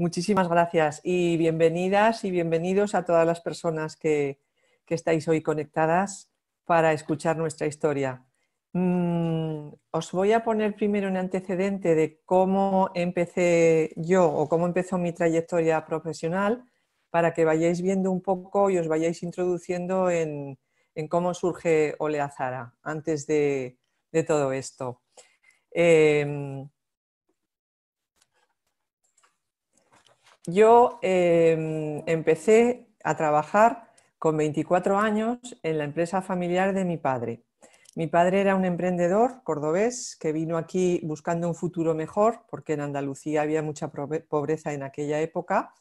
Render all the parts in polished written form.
Muchísimas gracias y bienvenidas y bienvenidos a todas las personas que estáis hoy conectadas para escuchar nuestra historia. Os voy a poner primero un antecedente de cómo empecé yo o cómo empezó mi trayectoria profesional para que vayáis viendo un poco y os vayáis introduciendo en cómo surge Oleazara antes de todo esto. Yo empecé a trabajar con 24 años en la empresa familiar de mi padre. Mi padre era un emprendedor cordobés que vino aquí buscando un futuro mejor, porque en Andalucía había mucha pobreza en aquella época,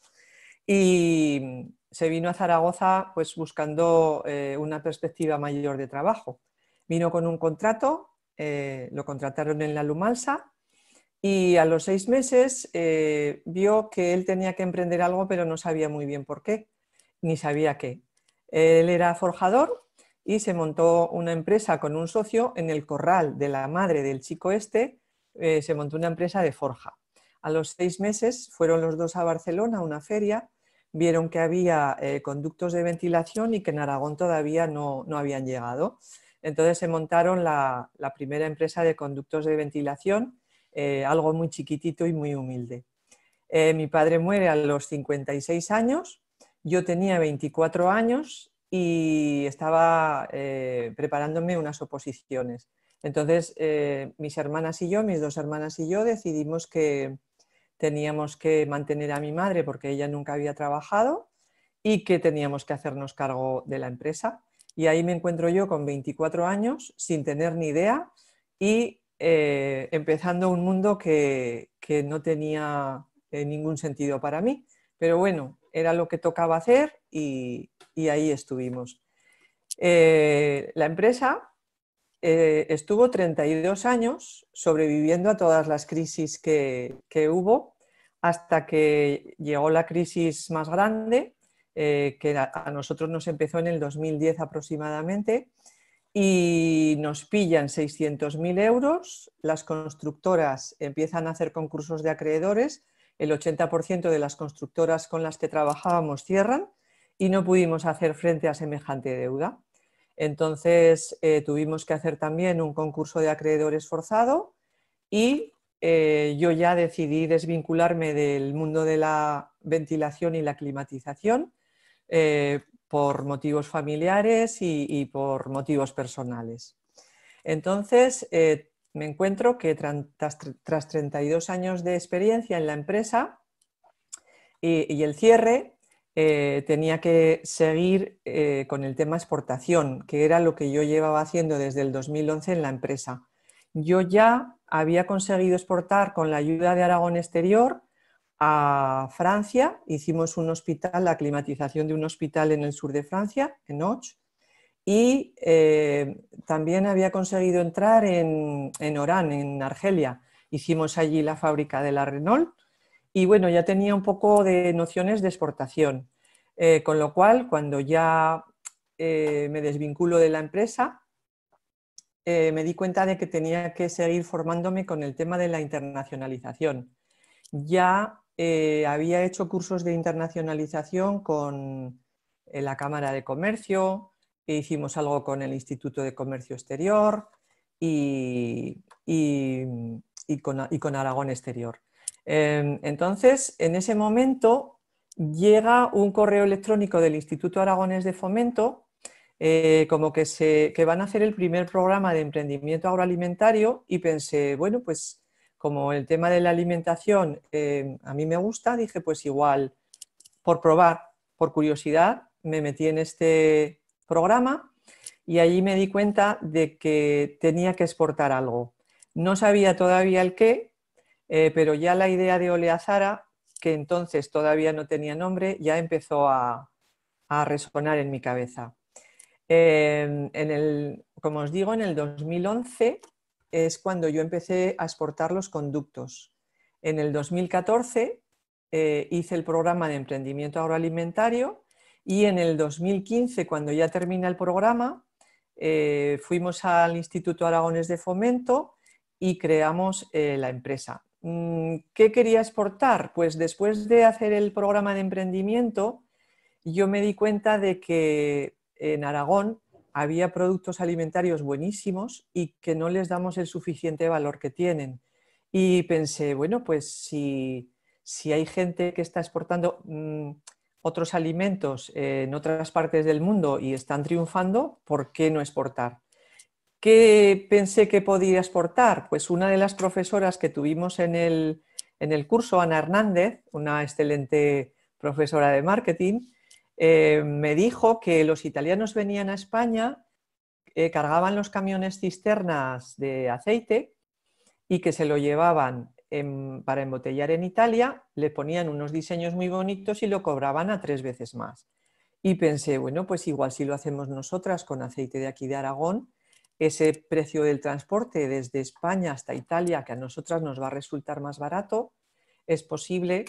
y se vino a Zaragoza pues, buscando una perspectiva mayor de trabajo. Vino con un contrato, lo contrataron en la Lumalsa, y a los 6 meses vio que él tenía que emprender algo, pero no sabía muy bien por qué, ni sabía qué. Él era forjador y se montó una empresa con un socio en el corral de la madre del chico este, se montó una empresa de forja. A los 6 meses fueron los dos a Barcelona a una feria, vieron que había conductos de ventilación y que en Aragón todavía no habían llegado. Entonces se montaron la primera empresa de conductos de ventilación, algo muy chiquitito y muy humilde. Mi padre muere a los 56 años, yo tenía 24 años y estaba preparándome unas oposiciones. Entonces, mis hermanas y yo, mis dos hermanas y yo, decidimos que teníamos que mantener a mi madre porque ella nunca había trabajado y que teníamos que hacernos cargo de la empresa. Y ahí me encuentro yo con 24 años, sin tener ni idea y empezando un mundo que no tenía ningún sentido para mí. Pero bueno, era lo que tocaba hacer y ahí estuvimos. La empresa estuvo 32 años sobreviviendo a todas las crisis que hubo hasta que llegó la crisis más grande, que a nosotros nos empezó en el 2010 aproximadamente, y nos pillan 600.000 euros, las constructoras empiezan a hacer concursos de acreedores, el 80% de las constructoras con las que trabajábamos cierran y no pudimos hacer frente a semejante deuda. Entonces tuvimos que hacer también un concurso de acreedores forzado y yo ya decidí desvincularme del mundo de la ventilación y la climatización por motivos familiares y por motivos personales. Entonces me encuentro que tras 32 años de experiencia en la empresa y el cierre, tenía que seguir con el tema exportación, que era lo que yo llevaba haciendo desde el 2011 en la empresa. Yo ya había conseguido exportar con la ayuda de Aragón Exterior a Francia, hicimos un hospital, la climatización de un hospital en el sur de Francia, en Auch, y también había conseguido entrar en Orán, en Argelia. Hicimos allí la fábrica de la Renault y bueno, ya tenía un poco de nociones de exportación, con lo cual cuando ya me desvinculo de la empresa, me di cuenta de que tenía que seguir formándome con el tema de la internacionalización. Ya había hecho cursos de internacionalización con la Cámara de Comercio, e hicimos algo con el Instituto de Comercio Exterior y con Aragón Exterior. Entonces, en ese momento llega un correo electrónico del Instituto Aragonés de Fomento como que van a hacer el primer programa de emprendimiento agroalimentario y pensé, bueno, pues como el tema de la alimentación a mí me gusta, dije pues igual por probar, por curiosidad, me metí en este programa y allí me di cuenta de que tenía que exportar algo. No sabía todavía el qué, pero ya la idea de Oleazara, que entonces todavía no tenía nombre, ya empezó a resonar en mi cabeza. Como os digo, en el 2011 es cuando yo empecé a exportar los conductos. En el 2014 hice el programa de emprendimiento agroalimentario y en el 2015, cuando ya termina el programa, fuimos al Instituto Aragonés de Fomento y creamos la empresa. ¿qué quería exportar? Pues después de hacer el programa de emprendimiento, yo me di cuenta de que en Aragón había productos alimentarios buenísimos y que no les damos el suficiente valor que tienen. Y pensé, bueno, pues si hay gente que está exportando otros alimentos en otras partes del mundo y están triunfando, ¿por qué no exportar? ¿Qué pensé que podía exportar? Pues una de las profesoras que tuvimos en el curso, Ana Hernández, una excelente profesora de marketing, me dijo que los italianos venían a España, cargaban los camiones cisternas de aceite y que se lo llevaban para embotellar en Italia, le ponían unos diseños muy bonitos y lo cobraban a 3 veces más. Y pensé, bueno, pues igual si lo hacemos nosotras con aceite de aquí de Aragón, ese precio del transporte desde España hasta Italia, que a nosotras nos va a resultar más barato, es posible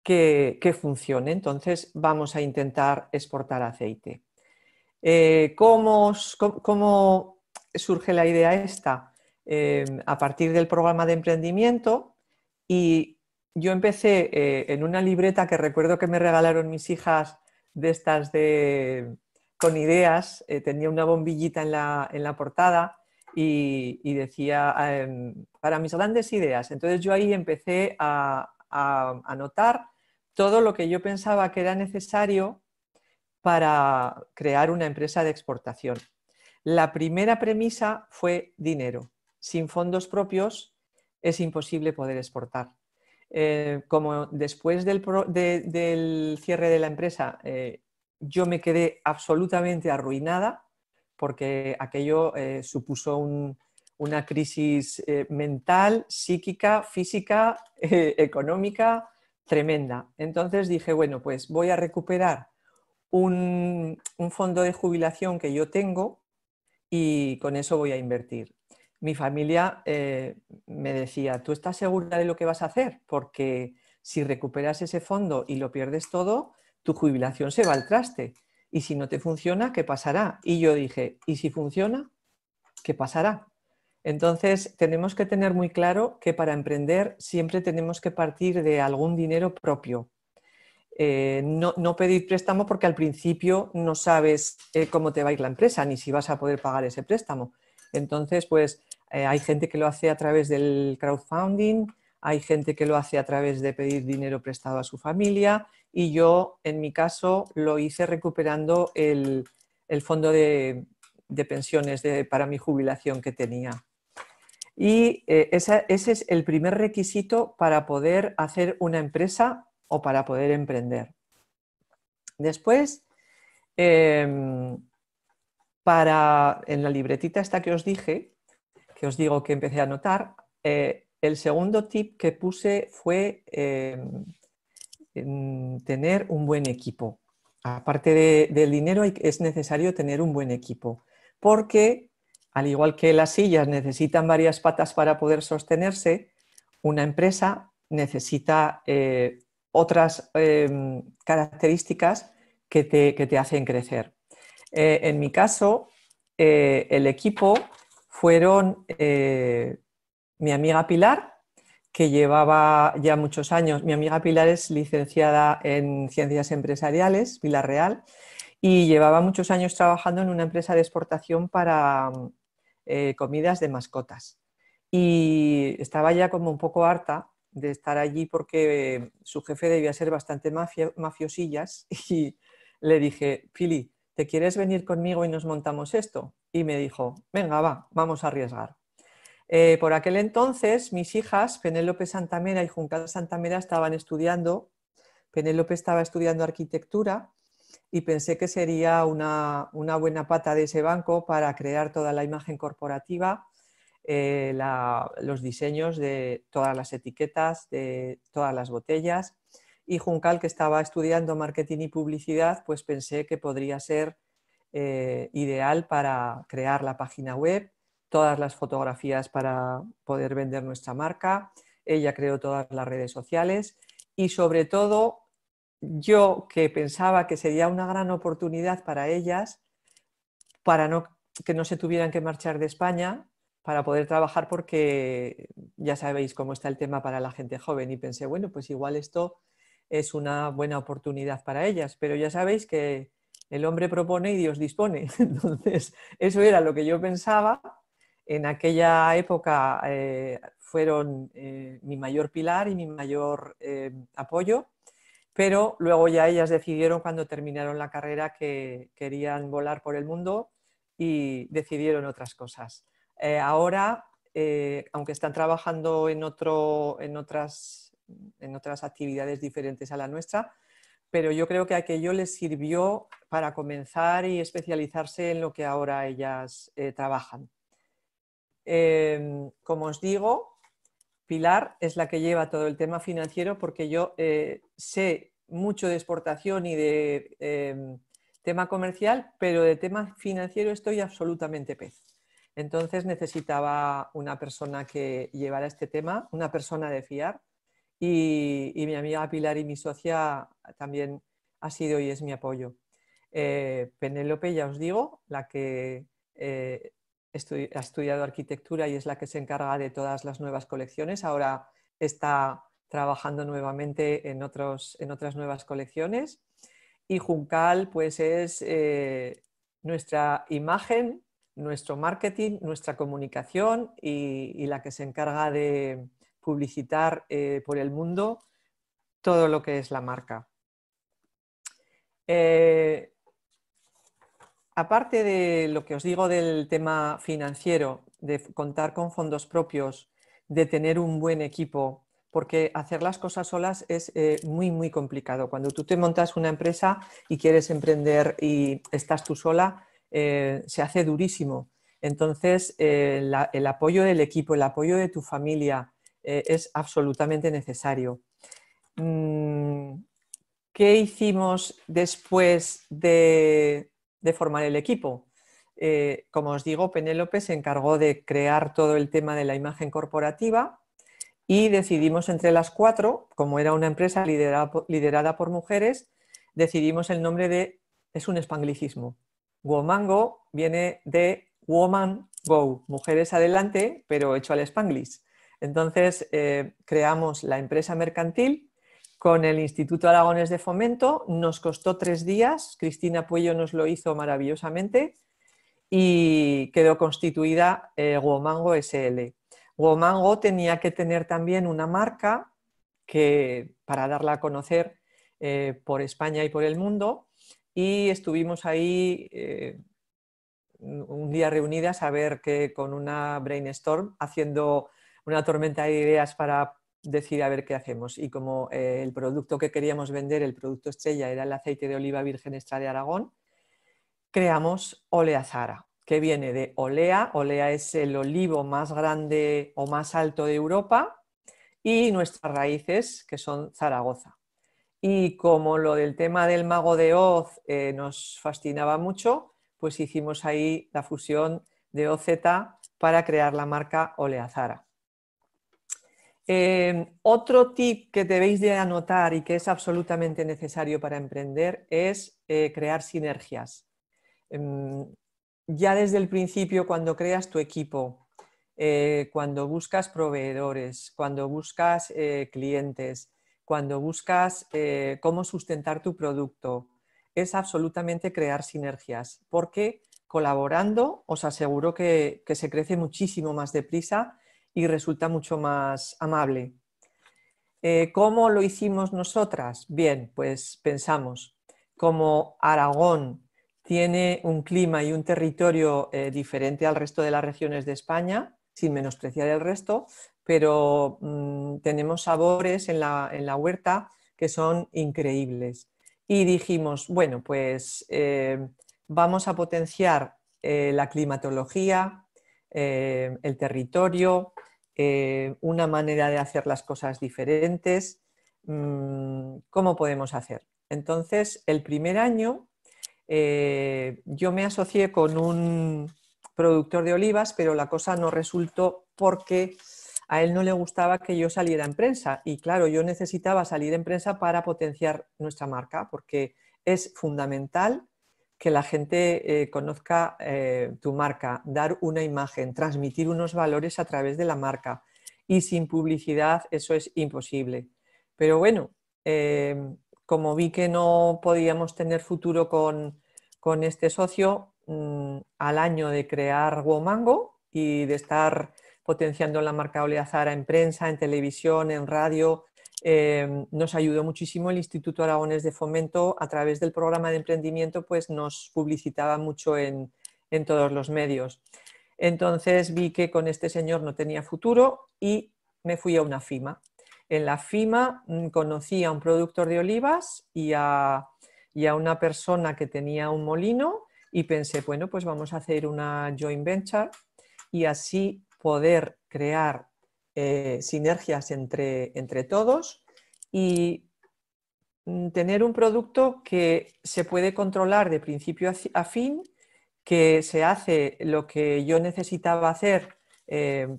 que funcione. Entonces vamos a intentar exportar aceite. ¿Cómo surge la idea esta? A partir del programa de emprendimiento, y yo empecé en una libreta que recuerdo que me regalaron mis hijas de estas con ideas, tenía una bombillita en la portada y decía para mis grandes ideas. Entonces yo ahí empecé a anotar todo lo que yo pensaba que era necesario para crear una empresa de exportación. La primera premisa fue dinero. Sin fondos propios es imposible poder exportar. Como después del cierre de la empresa yo me quedé absolutamente arruinada porque aquello supuso una crisis mental, psíquica, física, económica tremenda. Entonces dije, bueno, pues voy a recuperar un fondo de jubilación que yo tengo y con eso voy a invertir. Mi familia me decía, ¿tú estás segura de lo que vas a hacer? Porque si recuperas ese fondo y lo pierdes todo, tu jubilación se va al traste. Y si no te funciona, ¿qué pasará? Y yo dije, ¿y si funciona? ¿Qué pasará? Entonces, tenemos que tener muy claro que para emprender siempre tenemos que partir de algún dinero propio. No pedir préstamo porque al principio no sabes cómo te va a ir la empresa ni si vas a poder pagar ese préstamo. Entonces, pues hay gente que lo hace a través del crowdfunding, hay gente que lo hace a través de pedir dinero prestado a su familia y yo, en mi caso, lo hice recuperando el fondo de pensiones para mi jubilación que tenía. Y ese es el primer requisito para poder hacer una empresa o para poder emprender. Después, en la libretita esta que os dije, que os digo que empecé a anotar, el segundo tip que puse fue tener un buen equipo. Aparte del dinero, es necesario tener un buen equipo, porque al igual que las sillas necesitan varias patas para poder sostenerse, una empresa necesita otras características que te hacen crecer. En mi caso, el equipo fueron mi amiga Pilar, que llevaba ya muchos años. Mi amiga Pilar es licenciada en Ciencias Empresariales, Pilar Real, y llevaba muchos años trabajando en una empresa de exportación para comidas de mascotas. Y estaba ya como un poco harta de estar allí porque su jefe debía ser bastante mafiosillas y le dije, Pili, ¿te quieres venir conmigo y nos montamos esto? Y me dijo, venga, va, vamos a arriesgar. Por aquel entonces, mis hijas, Penélope Santamera y Juncal Santamera, estaban estudiando. Penélope estaba estudiando arquitectura y pensé que sería una buena pata de ese banco para crear toda la imagen corporativa, los diseños de todas las etiquetas, de todas las botellas. Y Juncal, que estaba estudiando marketing y publicidad, pues pensé que podría ser ideal para crear la página web, todas las fotografías para poder vender nuestra marca. Ella creó todas las redes sociales y sobre todo yo, que pensaba que sería una gran oportunidad para ellas, para que no se tuvieran que marchar de España, para poder trabajar porque ya sabéis cómo está el tema para la gente joven y pensé, bueno, pues igual esto es una buena oportunidad para ellas, pero ya sabéis que el hombre propone y Dios dispone. Entonces, eso era lo que yo pensaba. En aquella época fueron mi mayor pilar y mi mayor apoyo, pero luego ya ellas decidieron cuando terminaron la carrera que querían volar por el mundo y decidieron otras cosas. Ahora, aunque están trabajando en otras actividades diferentes a la nuestra, pero yo creo que aquello les sirvió para comenzar y especializarse en lo que ahora ellas trabajan. Como os digo, Pilar es la que lleva todo el tema financiero porque yo sé mucho de exportación y de tema comercial, pero de tema financiero estoy absolutamente pez. Entonces necesitaba una persona que llevara este tema, una persona de fiar, y mi amiga Pilar y mi socia también ha sido y es mi apoyo. Penélope, ya os digo, la que ha estudiado arquitectura y es la que se encarga de todas las nuevas colecciones. Ahora está trabajando nuevamente en otras nuevas colecciones. Y Juncal, pues es nuestra imagen, nuestro marketing, nuestra comunicación y la que se encarga de publicitar por el mundo todo lo que es la marca. Aparte de lo que os digo del tema financiero, de contar con fondos propios, de tener un buen equipo, porque hacer las cosas solas es muy complicado. Cuando tú te montas una empresa y quieres emprender y estás tú sola, se hace durísimo. Entonces, el apoyo del equipo, el apoyo de tu familia es absolutamente necesario. ¿Qué hicimos después de formar el equipo? Como os digo, Penélope se encargó de crear todo el tema de la imagen corporativa y decidimos entre las cuatro, como era una empresa liderada por mujeres, decidimos el nombre de, es un espanglicismo, Womango viene de Woman Go, mujeres adelante, pero hecho al spanglish. Entonces creamos la empresa mercantil con el Instituto Aragonés de Fomento, nos costó 3 días, Cristina Puello nos lo hizo maravillosamente y quedó constituida Womango SL. Womango tenía que tener también una marca que, para darla a conocer por España y por el mundo, y estuvimos ahí un día reunidas a ver que con una brainstorm, haciendo una tormenta de ideas para decir a ver qué hacemos. Y como el producto que queríamos vender, el producto estrella, era el aceite de oliva virgen extra de Aragón, creamos Oleazara, que viene de Olea. Olea es el olivo más grande o más alto de Europa, y nuestras raíces, que son Zaragoza. Y como lo del tema del mago de Oz nos fascinaba mucho, pues hicimos ahí la fusión de OZ para crear la marca Oleazara. Otro tip que debéis de anotar y que es absolutamente necesario para emprender es crear sinergias. Ya desde el principio, cuando creas tu equipo, cuando buscas proveedores, cuando buscas clientes, cuando buscas cómo sustentar tu producto, es absolutamente crear sinergias, porque colaborando os aseguro que se crece muchísimo más deprisa y resulta mucho más amable. ¿Cómo lo hicimos nosotras? Bien, pues pensamos, como Aragón tiene un clima y un territorio diferente al resto de las regiones de España, sin menospreciar el resto, pero tenemos sabores en la huerta que son increíbles. Y dijimos, bueno, pues vamos a potenciar la climatología, el territorio, una manera de hacer las cosas diferentes. ¿Cómo podemos hacer? Entonces, el primer año yo me asocié con un productor de olivas, pero la cosa no resultó porque a él no le gustaba que yo saliera en prensa. Y claro, yo necesitaba salir en prensa para potenciar nuestra marca, porque es fundamental que la gente conozca tu marca, dar una imagen, transmitir unos valores a través de la marca. y sin publicidad eso es imposible. Pero bueno, como vi que no podíamos tener futuro con este socio, al año de crear Womango y de estar potenciando la marca Oleazara en prensa, en televisión, en radio, nos ayudó muchísimo el Instituto Aragonés de Fomento. A través del programa de emprendimiento pues nos publicitaba mucho en todos los medios. Entonces vi que con este señor no tenía futuro y me fui a una FIMA. En la FIMA conocí a un productor de olivas y a una persona que tenía un molino y pensé, bueno, pues vamos a hacer una joint venture y así poder crear sinergias entre todos y tener un producto que se puede controlar de principio a fin, que se hace lo que yo necesitaba hacer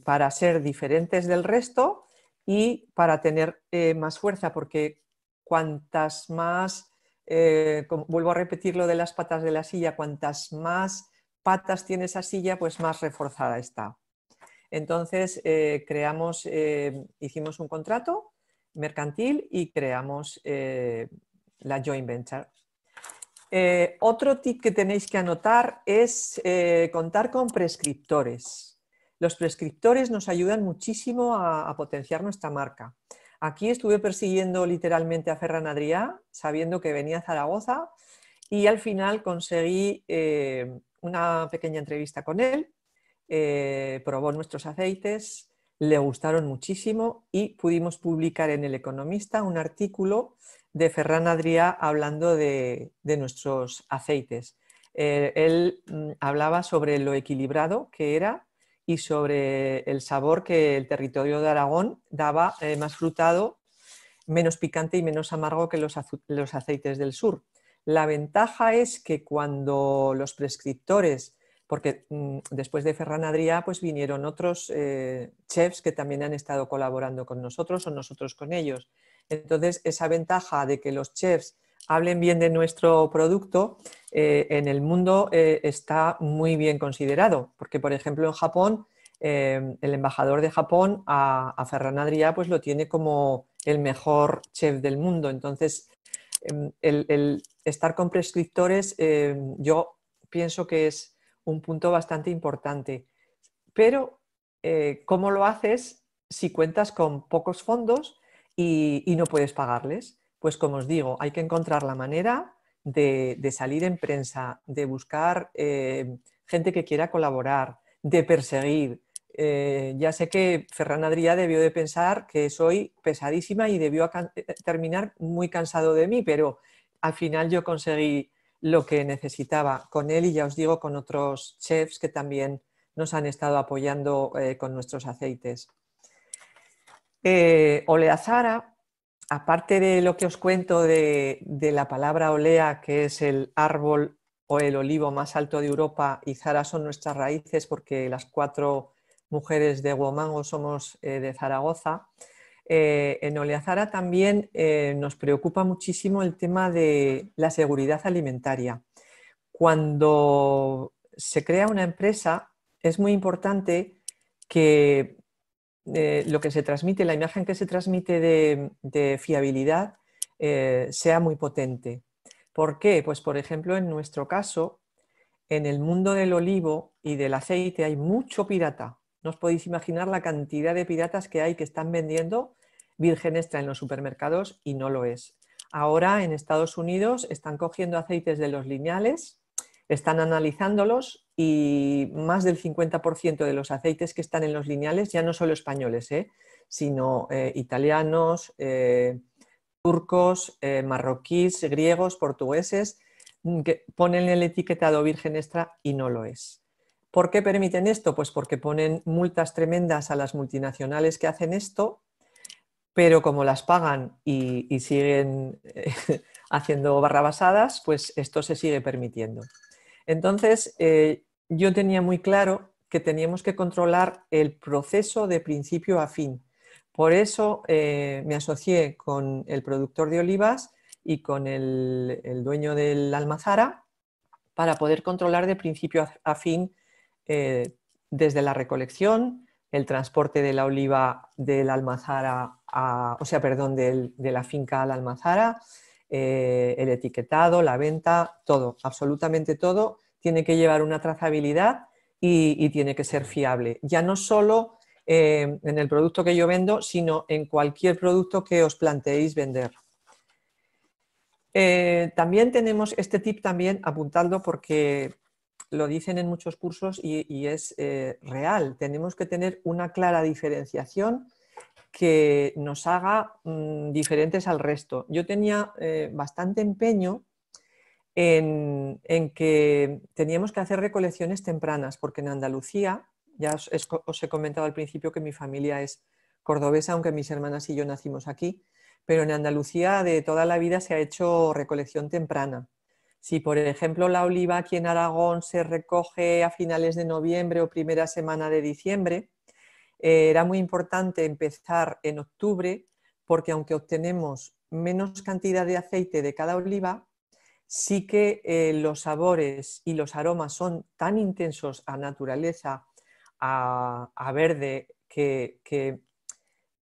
para ser diferentes del resto y para tener más fuerza, porque cuantas más, vuelvo a repetir lo de las patas de la silla, cuantas más patas tiene esa silla, pues más reforzada está. Entonces hicimos un contrato mercantil y creamos la joint venture. Otro tip que tenéis que anotar es contar con prescriptores. Los prescriptores nos ayudan muchísimo a potenciar nuestra marca. Aquí estuve persiguiendo literalmente a Ferran Adrià, sabiendo que venía a Zaragoza, y al final conseguí una pequeña entrevista con él. Probó nuestros aceites, le gustaron muchísimo y pudimos publicar en El Economista un artículo de Ferran Adrià hablando de nuestros aceites. Él hablaba sobre lo equilibrado que era y sobre el sabor que el territorio de Aragón daba, más frutado, menos picante y menos amargo que los aceites del sur. La ventaja es que cuando los prescriptores, porque después de Ferran Adrià pues vinieron otros chefs que también han estado colaborando con nosotros o nosotros con ellos. Entonces, esa ventaja de que los chefs hablen bien de nuestro producto en el mundo está muy bien considerado, porque por ejemplo en Japón el embajador de Japón a Ferran Adrià pues lo tiene como el mejor chef del mundo. Entonces el estar con prescriptores yo pienso que es un punto bastante importante, pero ¿cómo lo haces si cuentas con pocos fondos y no puedes pagarles? Pues como os digo, hay que encontrar la manera de salir en prensa, de buscar gente que quiera colaborar, de perseguir. Ya sé que Ferran Adrià debió de pensar que soy pesadísima y debió terminar muy cansado de mí, pero al final yo conseguí lo que necesitaba con él y ya os digo con otros chefs que también nos han estado apoyando con nuestros aceites. Oleazara, aparte de lo que os cuento de la palabra olea, que es el árbol o el olivo más alto de Europa, y Zara son nuestras raíces porque las 4 mujeres de Womango somos de Zaragoza, en Oleazara también nos preocupa muchísimo el tema de la seguridad alimentaria. Cuando se crea una empresa es muy importante que lo que se transmite, la imagen que se transmite de fiabilidad sea muy potente. ¿Por qué? Pues por ejemplo en nuestro caso, en el mundo del olivo y del aceite hay mucho pirata. No os podéis imaginar la cantidad de piratas que hay que están vendiendo virgen extra en los supermercados y no lo es. Ahora en Estados Unidos están cogiendo aceites de los lineales, están analizándolos y más del 50% de los aceites que están en los lineales, ya no solo españoles, sino italianos, turcos, marroquíes, griegos, portugueses, que ponen el etiquetado virgen extra y no lo es. ¿Por qué permiten esto? Pues porque ponen multas tremendas a las multinacionales que hacen esto, pero como las pagan y siguen haciendo barrabasadas, pues esto se sigue permitiendo. Entonces, yo tenía muy claro que teníamos que controlar el proceso de principio a fin. Por eso me asocié con el productor de olivas y con el dueño del Almazara para poder controlar de principio a fin desde la recolección, el transporte de la oliva del Almazara, de la finca a la Almazara, el etiquetado, la venta, todo, absolutamente todo, tiene que llevar una trazabilidad y tiene que ser fiable. Ya no solo en el producto que yo vendo, sino en cualquier producto que os planteéis vender. También tenemos este tip, también apuntadlo porque lo dicen en muchos cursos y es real. Tenemos que tener una clara diferenciación que nos haga diferentes al resto. Yo tenía bastante empeño en que teníamos que hacer recolecciones tempranas, porque en Andalucía, ya os he comentado al principio que mi familia es cordobesa, aunque mis hermanas y yo nacimos aquí, pero en Andalucía de toda la vida se ha hecho recolección temprana. Si, por ejemplo, la oliva aquí en Aragón se recoge a finales de noviembre o primera semana de diciembre, era muy importante empezar en octubre, porque aunque obtenemos menos cantidad de aceite de cada oliva, sí que los sabores y los aromas son tan intensos a naturaleza, a verde, que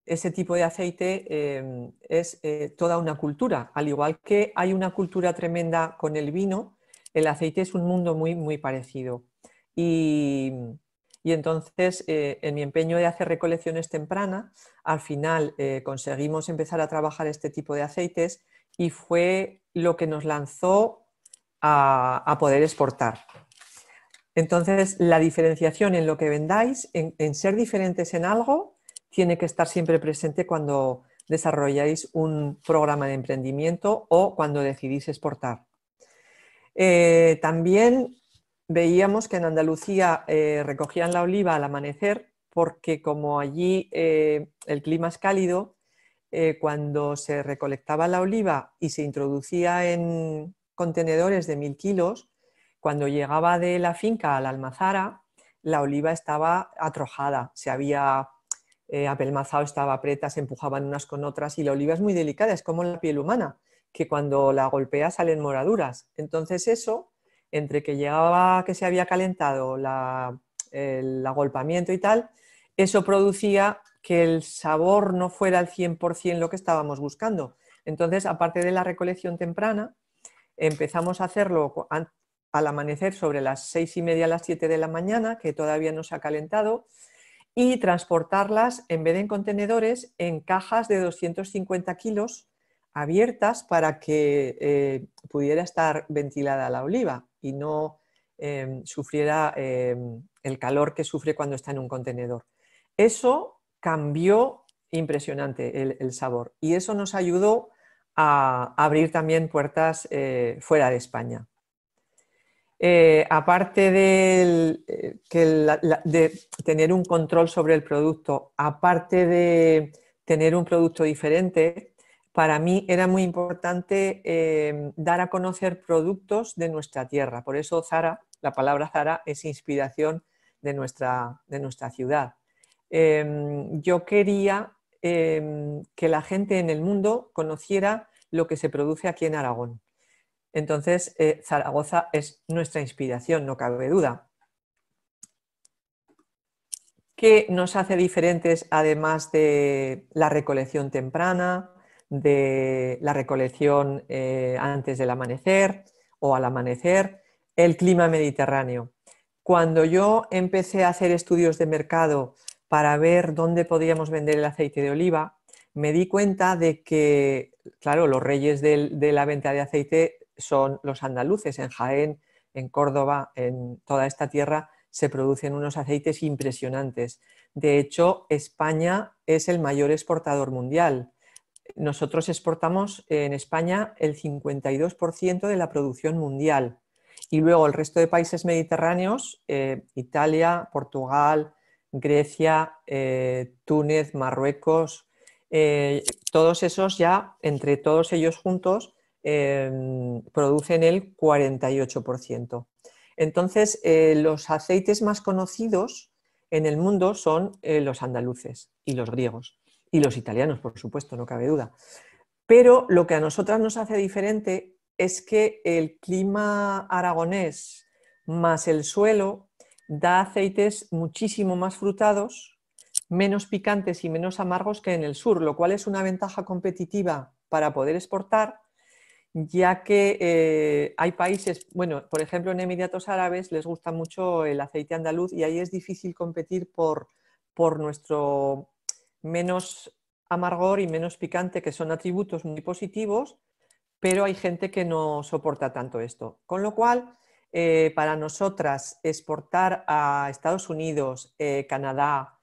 ese tipo de aceite es toda una cultura. Al igual que hay una cultura tremenda con el vino, el aceite es un mundo muy, muy parecido. Y, y entonces, en mi empeño de hacer recolecciones tempranas, al final conseguimos empezar a trabajar este tipo de aceites y fue lo que nos lanzó a poder exportar. Entonces, la diferenciación en lo que vendáis, en ser diferentes en algo, tiene que estar siempre presente cuando desarrolláis un programa de emprendimiento o cuando decidís exportar. También veíamos que en Andalucía recogían la oliva al amanecer porque como allí el clima es cálido, cuando se recolectaba la oliva y se introducía en contenedores de 1000 kilos, cuando llegaba de la finca a la almazara, la oliva estaba atrojada, se había apelmazado, estaba preta, se empujaban unas con otras y la oliva es muy delicada, es como la piel humana, que cuando la golpea salen moraduras. Entonces eso, entre que llegaba que se había calentado el agolpamiento y tal, eso producía que el sabor no fuera al 100% lo que estábamos buscando. Entonces, aparte de la recolección temprana, empezamos a hacerlo al amanecer sobre las 6:30 a las 7 de la mañana, que todavía no se ha calentado, y transportarlas, en vez de en contenedores, en cajas de 250 kilos abiertas para que pudiera estar ventilada la oliva y no sufriera el calor que sufre cuando está en un contenedor. Eso cambió impresionante el sabor y eso nos ayudó a abrir también puertas fuera de España. Aparte de tener un control sobre el producto, aparte de tener un producto diferente, para mí era muy importante dar a conocer productos de nuestra tierra. Por eso Zara, la palabra Zara es inspiración de nuestra ciudad. Yo quería que la gente en el mundo conociera lo que se produce aquí en Aragón. Entonces, Zaragoza es nuestra inspiración, no cabe duda. ¿Qué nos hace diferentes además de la recolección temprana, de la recolección antes del amanecer o al amanecer? El clima mediterráneo. Cuando yo empecé a hacer estudios de mercado para ver dónde podíamos vender el aceite de oliva, me di cuenta de que, claro, los reyes de la venta de aceite son los andaluces. En Jaén, en Córdoba, en toda esta tierra se producen unos aceites impresionantes. De hecho, España es el mayor exportador mundial. Nosotros exportamos en España el 52% de la producción mundial. Y luego el resto de países mediterráneos, Italia, Portugal, Grecia, Túnez, Marruecos, todos esos ya, entre todos ellos juntos, producen el 48%. Entonces, los aceites más conocidos en el mundo son los andaluces y los griegos. Y los italianos, por supuesto, no cabe duda. Pero lo que a nosotras nos hace diferente es que el clima aragonés más el suelo da aceites muchísimo más frutados menos picantes y menos amargos que en el sur, lo cual es una ventaja competitiva para poder exportar, ya que hay países, bueno, por ejemplo en Emiratos Árabes les gusta mucho el aceite andaluz y ahí es difícil competir por nuestro menos amargor y menos picante, que son atributos muy positivos, pero hay gente que no soporta tanto esto. Con lo cual, para nosotras exportar a Estados Unidos, Canadá,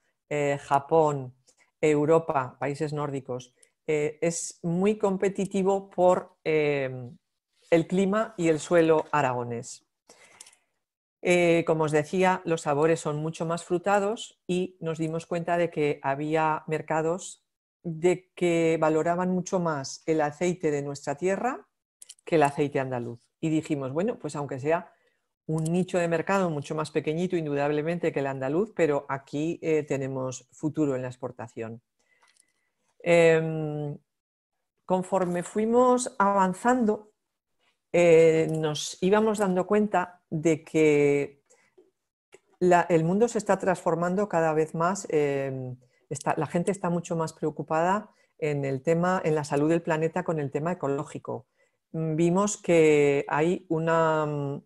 Japón, Europa, países nórdicos, es muy competitivo por el clima y el suelo aragonés. Como os decía, los sabores son mucho más frutados y nos dimos cuenta de que había mercados de que valoraban mucho más el aceite de nuestra tierra que el aceite andaluz. Y dijimos, bueno, pues aunque sea un nicho de mercado mucho más pequeñito, indudablemente, que el andaluz, pero aquí tenemos futuro en la exportación. Conforme fuimos avanzando, nos íbamos dando cuenta de que el mundo se está transformando cada vez más, la gente está mucho más preocupada en el tema, en la salud del planeta con el tema ecológico. Vimos que hay una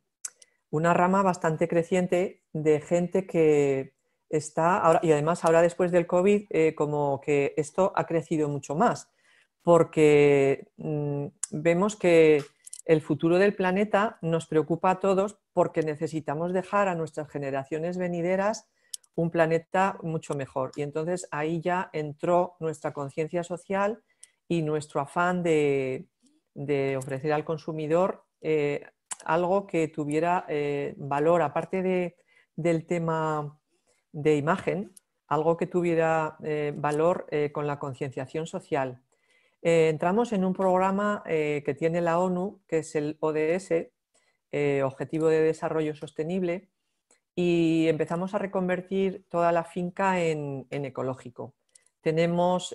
rama bastante creciente de gente que está, ahora, y además ahora después del COVID, como que esto ha crecido mucho más, porque vemos que el futuro del planeta nos preocupa a todos porque necesitamos dejar a nuestras generaciones venideras un planeta mucho mejor. Y entonces ahí ya entró nuestra conciencia social y nuestro afán de ofrecer al consumidor algo que tuviera valor, aparte del tema de imagen, algo que tuviera valor con la concienciación social. Entramos en un programa que tiene la ONU, que es el ODS, Objetivo de Desarrollo Sostenible, y empezamos a reconvertir toda la finca en ecológico. Tenemos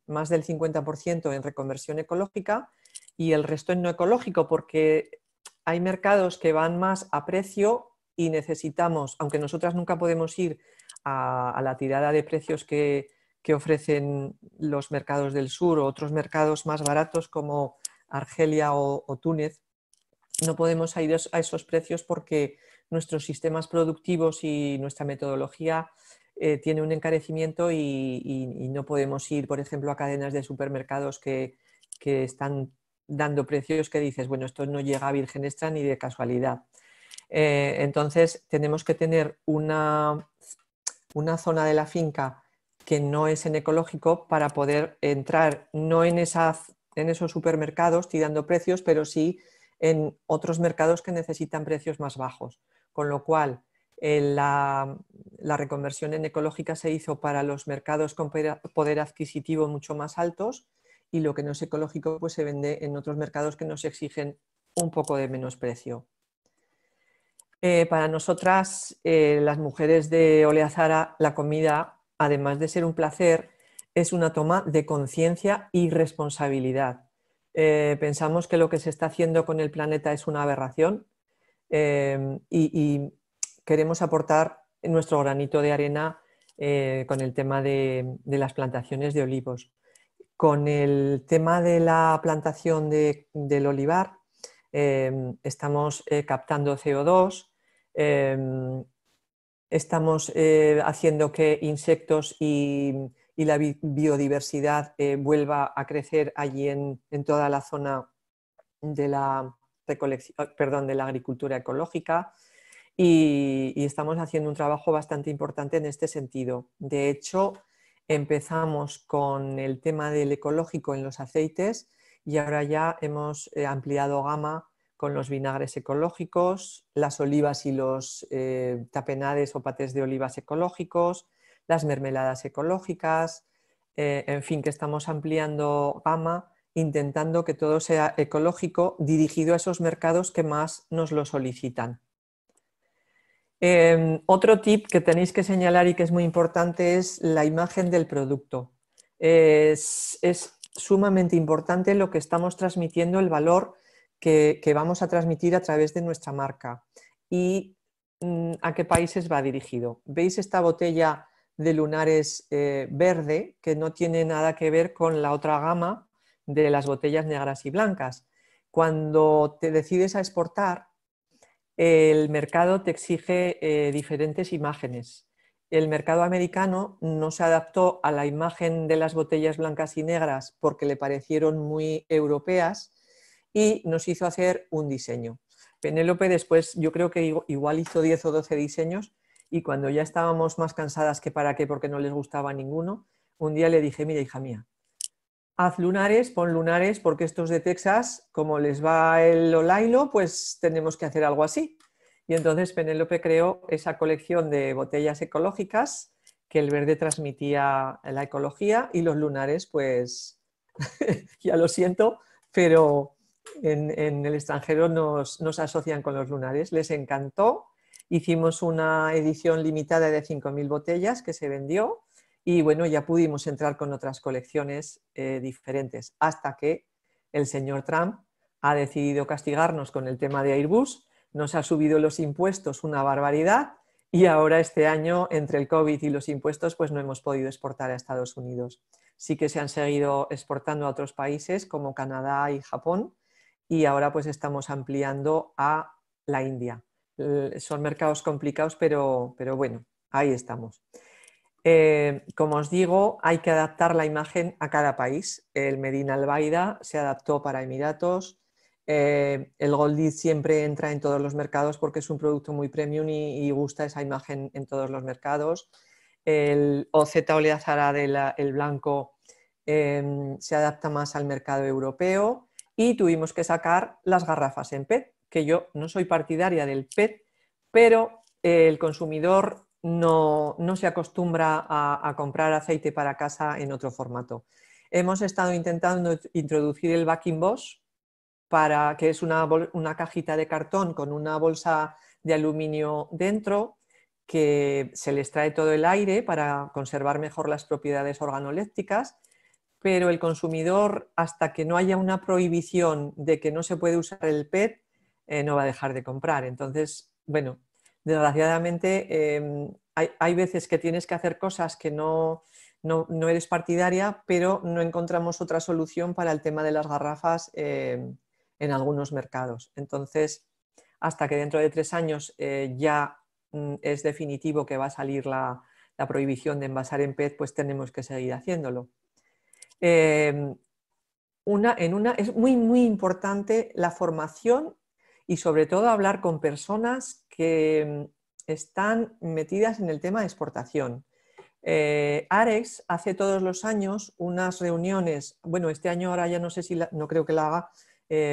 más del 50% en reconversión ecológica y el resto en no ecológico, porque hay mercados que van más a precio y necesitamos, aunque nosotras nunca podemos ir a la tirada de precios que ofrecen los mercados del sur o otros mercados más baratos como Argelia o Túnez, no podemos ir a esos precios porque nuestros sistemas productivos y nuestra metodología tiene un encarecimiento y no podemos ir, por ejemplo, a cadenas de supermercados que están dando precios que dices, bueno, esto no llega a Virgen Extra ni de casualidad. Entonces tenemos que tener una zona de la finca que no es en ecológico para poder entrar no en esos supermercados tirando precios, pero sí en otros mercados que necesitan precios más bajos. Con lo cual, la reconversión en ecológica se hizo para los mercados con poder adquisitivo mucho más altos y lo que no es ecológico pues se vende en otros mercados que nos exigen un poco de menos precio. Para nosotras, las mujeres de Oleazara, la comida, además de ser un placer, es una toma de conciencia y responsabilidad. Pensamos que lo que se está haciendo con el planeta es una aberración y queremos aportar nuestro granito de arena con el tema de las plantaciones de olivos. Con el tema de la plantación del olivar, estamos captando CO2, estamos haciendo que insectos y la biodiversidad vuelva a crecer allí en toda la zona de la agricultura ecológica y estamos haciendo un trabajo bastante importante en este sentido. De hecho, empezamos con el tema del ecológico en los aceites y ahora ya hemos ampliado gama con los vinagres ecológicos, las olivas y los tapenades o patés de olivas ecológicos, las mermeladas ecológicas, en fin, que estamos ampliando gama intentando que todo sea ecológico dirigido a esos mercados que más nos lo solicitan. Otro tip que tenéis que señalar y que es muy importante es la imagen del producto. Es sumamente importante lo que estamos transmitiendo, el valor que vamos a transmitir a través de nuestra marca y a qué países va dirigido. ¿Veis esta botella de lunares verde, que no tiene nada que ver con la otra gama de las botellas negras y blancas. Cuando te decides a exportar, el mercado te exige diferentes imágenes. El mercado americano no se adaptó a la imagen de las botellas blancas y negras porque le parecieron muy europeas y nos hizo hacer un diseño. Penélope después, yo creo que igual hizo 10 o 12 diseños, y cuando ya estábamos más cansadas que para qué, porque no les gustaba ninguno, un día le dije, mira, hija mía, haz lunares, pon lunares, porque estos de Texas, como les va el Olailo, pues tenemos que hacer algo así. Y entonces Penélope creó esa colección de botellas ecológicas, que el verde transmitía la ecología, y los lunares, pues, ya lo siento, pero en el extranjero nos asocian con los lunares. Les encantó, hicimos una edición limitada de 5.000 botellas que se vendió, y bueno, ya pudimos entrar con otras colecciones diferentes, hasta que el señor Trump ha decidido castigarnos con el tema de Airbus, nos ha subido los impuestos una barbaridad, y ahora este año, entre el COVID y los impuestos, pues no hemos podido exportar a Estados Unidos. Sí que se han seguido exportando a otros países como Canadá y Japón, y ahora pues estamos ampliando a la India. Son mercados complicados, pero bueno, ahí estamos. Como os digo, hay que adaptar la imagen a cada país. El Medina Albaida se adaptó para Emiratos. El Goldit siempre entra en todos los mercados porque es un producto muy premium y gusta esa imagen en todos los mercados. El OZ Oleazara el blanco se adapta más al mercado europeo, y tuvimos que sacar las garrafas en PET, que yo no soy partidaria del PET, pero el consumidor no se acostumbra a comprar aceite para casa en otro formato. Hemos estado intentando introducir el Backing Boss, que es una cajita de cartón con una bolsa de aluminio dentro, que se les trae todo el aire para conservar mejor las propiedades organolépticas, pero el consumidor, hasta que no haya una prohibición de que no se puede usar el PET, no va a dejar de comprar. Entonces, bueno, desgraciadamente hay veces que tienes que hacer cosas que no eres partidaria, pero no encontramos otra solución para el tema de las garrafas en algunos mercados. Entonces, hasta que dentro de 3 años ya es definitivo que va a salir la prohibición de envasar en PET, pues tenemos que seguir haciéndolo. Es muy importante la formación, y sobre todo hablar con personas que están metidas en el tema de exportación. Arex hace todos los años unas reuniones, bueno, este año ahora ya no sé si, no creo que la haga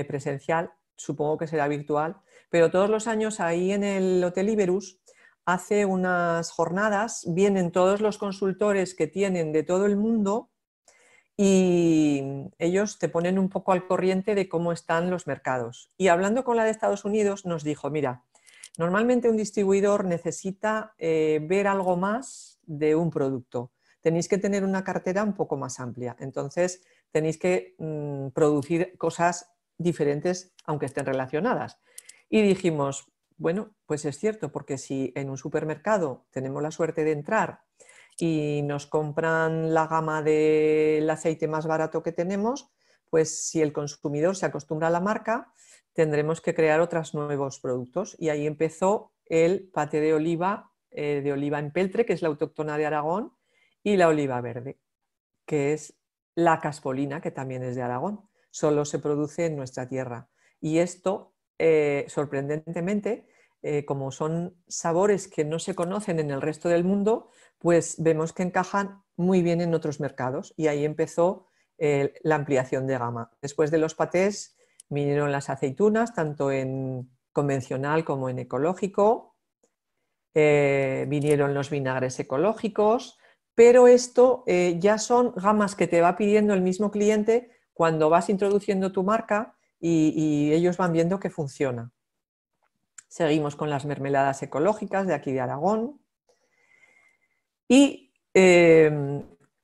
presencial, supongo que será virtual, pero todos los años ahí en el Hotel Iberus hace unas jornadas, vienen todos los consultores que tienen de todo el mundo, y ellos te ponen un poco al corriente de cómo están los mercados. Y hablando con la de Estados Unidos nos dijo, mira, normalmente un distribuidor necesita ver algo más de un producto. Tenéis que tener una cartera un poco más amplia. Entonces tenéis que producir cosas diferentes aunque estén relacionadas. Y dijimos, bueno, pues es cierto, porque si en un supermercado tenemos la suerte de entrar y nos compran la gama del aceite más barato que tenemos, pues si el consumidor se acostumbra a la marca, tendremos que crear otros nuevos productos. Y ahí empezó el paté de oliva en peltre, que es la autóctona de Aragón, y la oliva verde, que es la caspolina, que también es de Aragón. Solo se produce en nuestra tierra. Y esto, sorprendentemente, como son sabores que no se conocen en el resto del mundo, pues vemos que encajan muy bien en otros mercados, y ahí empezó la ampliación de gama. Después de los patés vinieron las aceitunas, tanto en convencional como en ecológico, vinieron los vinagres ecológicos, pero esto ya son gamas que te va pidiendo el mismo cliente cuando vas introduciendo tu marca, y ellos van viendo que funciona. Seguimos con las mermeladas ecológicas de aquí de Aragón, y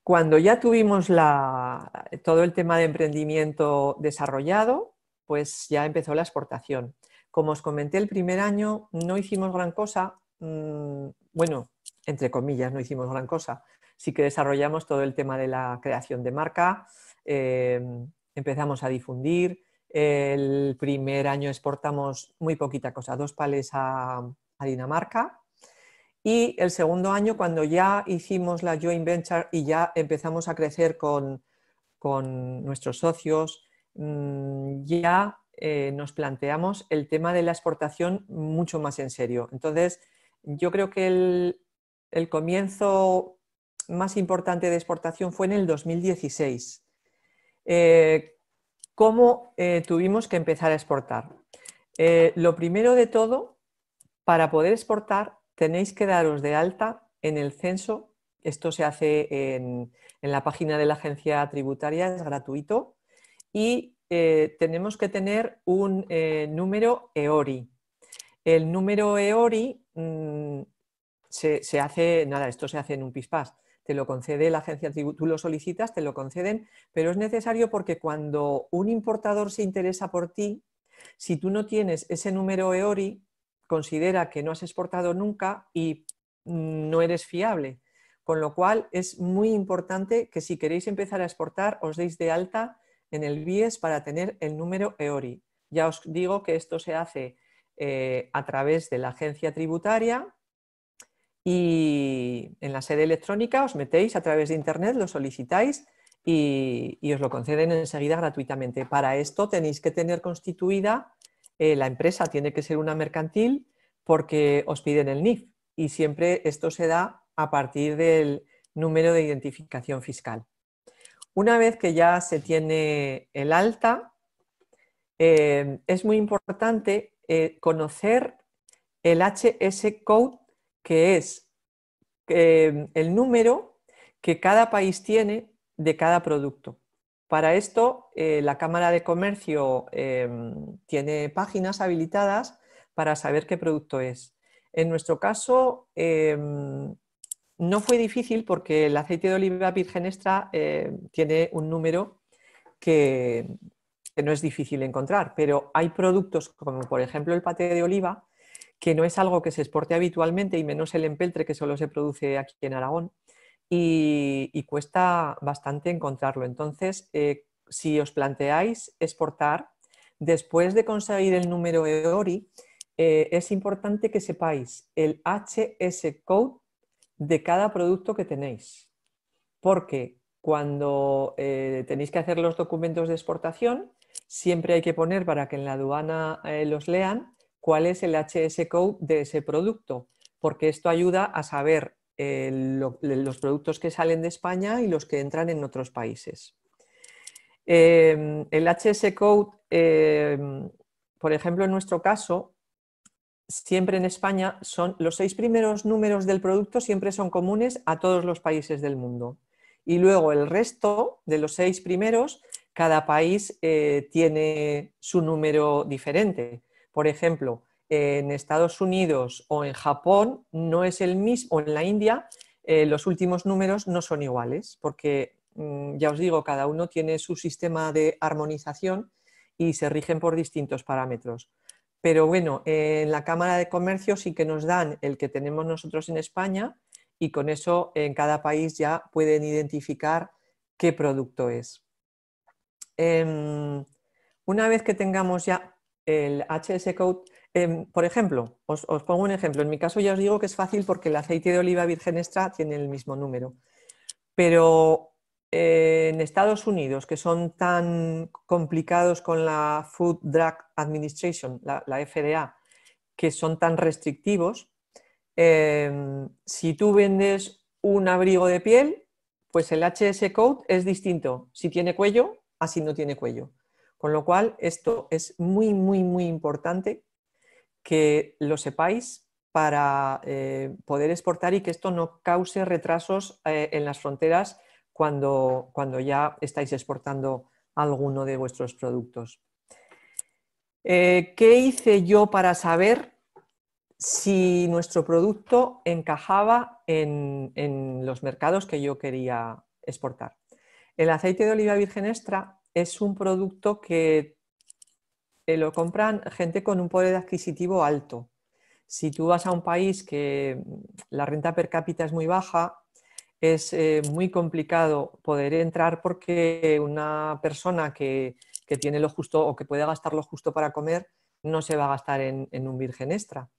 cuando ya tuvimos todo el tema de emprendimiento desarrollado, pues ya empezó la exportación. Como os comenté, el primer año no hicimos gran cosa. Bueno, entre comillas, no hicimos gran cosa. Sí que desarrollamos todo el tema de la creación de marca, empezamos a difundir. El primer año exportamos muy poquita cosa, 2 palés a Dinamarca. Y el segundo año, cuando ya hicimos la joint venture y ya empezamos a crecer con nuestros socios, ya nos planteamos el tema de la exportación mucho más en serio. Entonces, yo creo que el comienzo más importante de exportación fue en el 2016. ¿Cómo tuvimos que empezar a exportar? Lo primero de todo, para poder exportar, tenéis que daros de alta en el censo. Esto se hace en la página de la agencia tributaria, es gratuito. Y tenemos que tener un número EORI. El número EORI se hace, nada, esto se hace en un PIS-PAS. Te lo concede la agencia tributaria, tú lo solicitas, te lo conceden, pero es necesario porque cuando un importador se interesa por ti, si tú no tienes ese número EORI, considera que no has exportado nunca y no eres fiable. Con lo cual es muy importante que si queréis empezar a exportar os deis de alta en el BIES para tener el número EORI. Ya os digo que esto se hace a través de la agencia tributaria y en la sede electrónica os metéis a través de internet, lo solicitáis y os lo conceden enseguida gratuitamente. Para esto tenéis que tener constituida la empresa, tiene que ser una mercantil porque os piden el NIF y siempre esto se da a partir del número de identificación fiscal. Una vez que ya se tiene el alta, es muy importante conocer el HS Code, que es el número que cada país tiene de cada producto. Para esto, la Cámara de Comercio tiene páginas habilitadas para saber qué producto es. En nuestro caso, no fue difícil porque el aceite de oliva virgen extra tiene un número que no es difícil encontrar, pero hay productos como por ejemplo el paté de oliva, que no es algo que se exporte habitualmente y menos el empeltre que solo se produce aquí en Aragón y cuesta bastante encontrarlo. Entonces, si os planteáis exportar, después de conseguir el número EORI, es importante que sepáis el HS Code de cada producto que tenéis, porque cuando tenéis que hacer los documentos de exportación, siempre hay que poner para que en la aduana los lean cuál es el HS Code de ese producto, porque esto ayuda a saber los productos que salen de España y los que entran en otros países. El HS Code, por ejemplo, en nuestro caso, siempre en España son los 6 primeros números del producto siempre son comunes a todos los países del mundo. Y luego el resto de los 6 primeros, cada país tiene su número diferente. Por ejemplo, en Estados Unidos o en Japón no es el mismo, o en la India, los últimos números no son iguales, porque ya os digo, cada uno tiene su sistema de armonización y se rigen por distintos parámetros. Pero bueno, en la Cámara de Comercio sí que nos dan el que tenemos nosotros en España y con eso en cada país ya pueden identificar qué producto es. Una vez que tengamos ya el HS Code, por ejemplo, os pongo un ejemplo. En mi caso ya os digo que es fácil porque el aceite de oliva virgen extra tiene el mismo número. Pero en Estados Unidos, que son tan complicados con la Food Drug Administration, la FDA, que son tan restrictivos, si tú vendes un abrigo de piel, pues el HS Code es distinto si tiene cuello a si no tiene cuello. Con lo cual, esto es muy, muy, muy importante que lo sepáis para poder exportar y que esto no cause retrasos en las fronteras cuando ya estáis exportando alguno de vuestros productos. ¿Qué hice yo para saber si nuestro producto encajaba en los mercados que yo quería exportar? El aceite de oliva virgen extra es un producto que lo compran gente con un poder adquisitivo alto. Si tú vas a un país que la renta per cápita es muy baja, es muy complicado poder entrar porque una persona que tiene lo justo o que puede gastar lo justo para comer no se va a gastar en un virgen extra.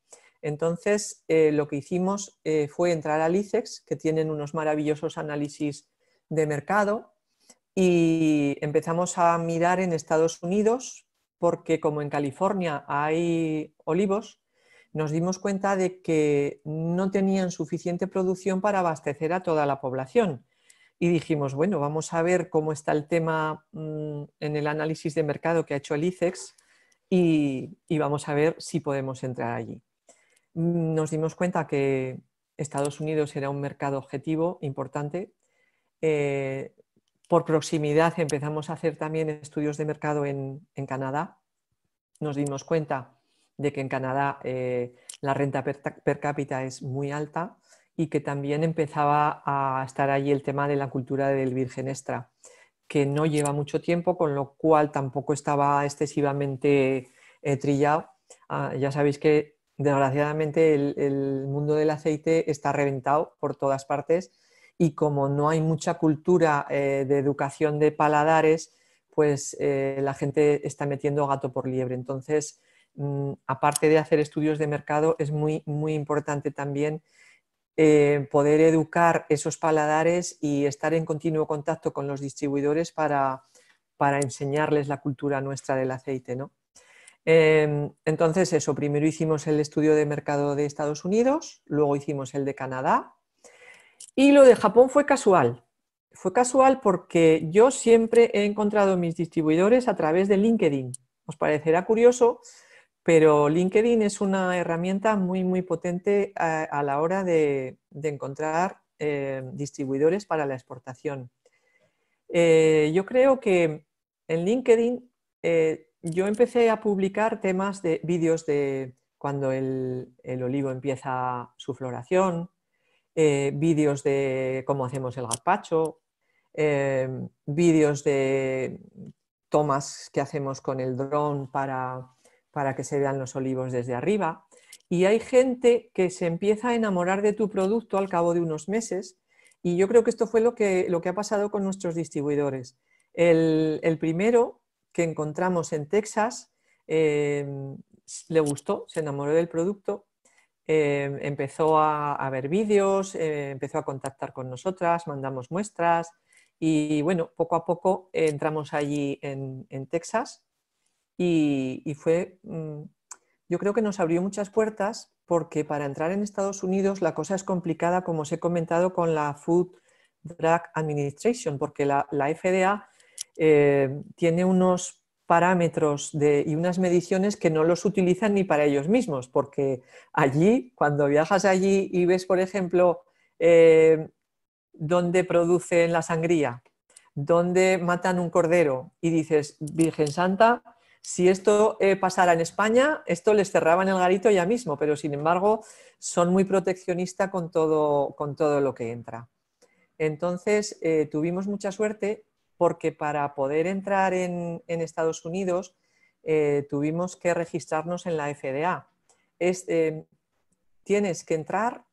Entonces, lo que hicimos fue entrar al ICEX, que tienen unos maravillosos análisis de mercado, y empezamos a mirar en Estados Unidos, porque como en California hay olivos, nos dimos cuenta de que no tenían suficiente producción para abastecer a toda la población. Y dijimos, bueno, vamos a ver cómo está el tema en el análisis de mercado que ha hecho el ICEX y vamos a ver si podemos entrar allí. Nos dimos cuenta que Estados Unidos era un mercado objetivo importante. Por proximidad empezamos a hacer también estudios de mercado en Canadá. Nos dimos cuenta de que en Canadá la renta per cápita es muy alta y que también empezaba a estar allí el tema de la cultura del virgen extra, que no lleva mucho tiempo, con lo cual tampoco estaba excesivamente trillado. Ya sabéis que desgraciadamente el mundo del aceite está reventado por todas partes y como no hay mucha cultura de educación de paladares, pues la gente está metiendo gato por liebre. Entonces, aparte de hacer estudios de mercado, es muy, muy importante también poder educar esos paladares y estar en continuo contacto con los distribuidores para enseñarles la cultura nuestra del aceite, ¿no? Entonces, eso, primero hicimos el estudio de mercado de Estados Unidos, luego hicimos el de Canadá y lo de Japón fue casual. Fue casual porque yo siempre he encontrado mis distribuidores a través de LinkedIn. Os parecerá curioso, pero LinkedIn es una herramienta muy, muy potente a la hora de encontrar distribuidores para la exportación. Yo creo que en LinkedIn yo empecé a publicar temas de vídeos de cuando el olivo empieza su floración, vídeos de cómo hacemos el gazpacho, vídeos de tomas que hacemos con el dron para que se vean los olivos desde arriba. Y hay gente que se empieza a enamorar de tu producto al cabo de unos meses y yo creo que esto fue lo que ha pasado con nuestros distribuidores. El primero que encontramos en Texas le gustó, se enamoró del producto, empezó a ver vídeos, empezó a contactar con nosotras, mandamos muestras y bueno, poco a poco entramos allí en Texas y fue, yo creo que nos abrió muchas puertas porque para entrar en Estados Unidos la cosa es complicada, como os he comentado, con la Food Drug Administration, porque la FDA tiene unos parámetros y unas mediciones que no los utilizan ni para ellos mismos, porque allí, cuando viajas allí y ves, por ejemplo, dónde producen la sangría, dónde matan un cordero y dices, Virgen Santa, si esto pasara en España, esto les cerraban el garito ya mismo, pero sin embargo son muy proteccionistas con todo lo que entra. Entonces tuvimos mucha suerte porque para poder entrar en Estados Unidos tuvimos que registrarnos en la FDA. Tienes que entrar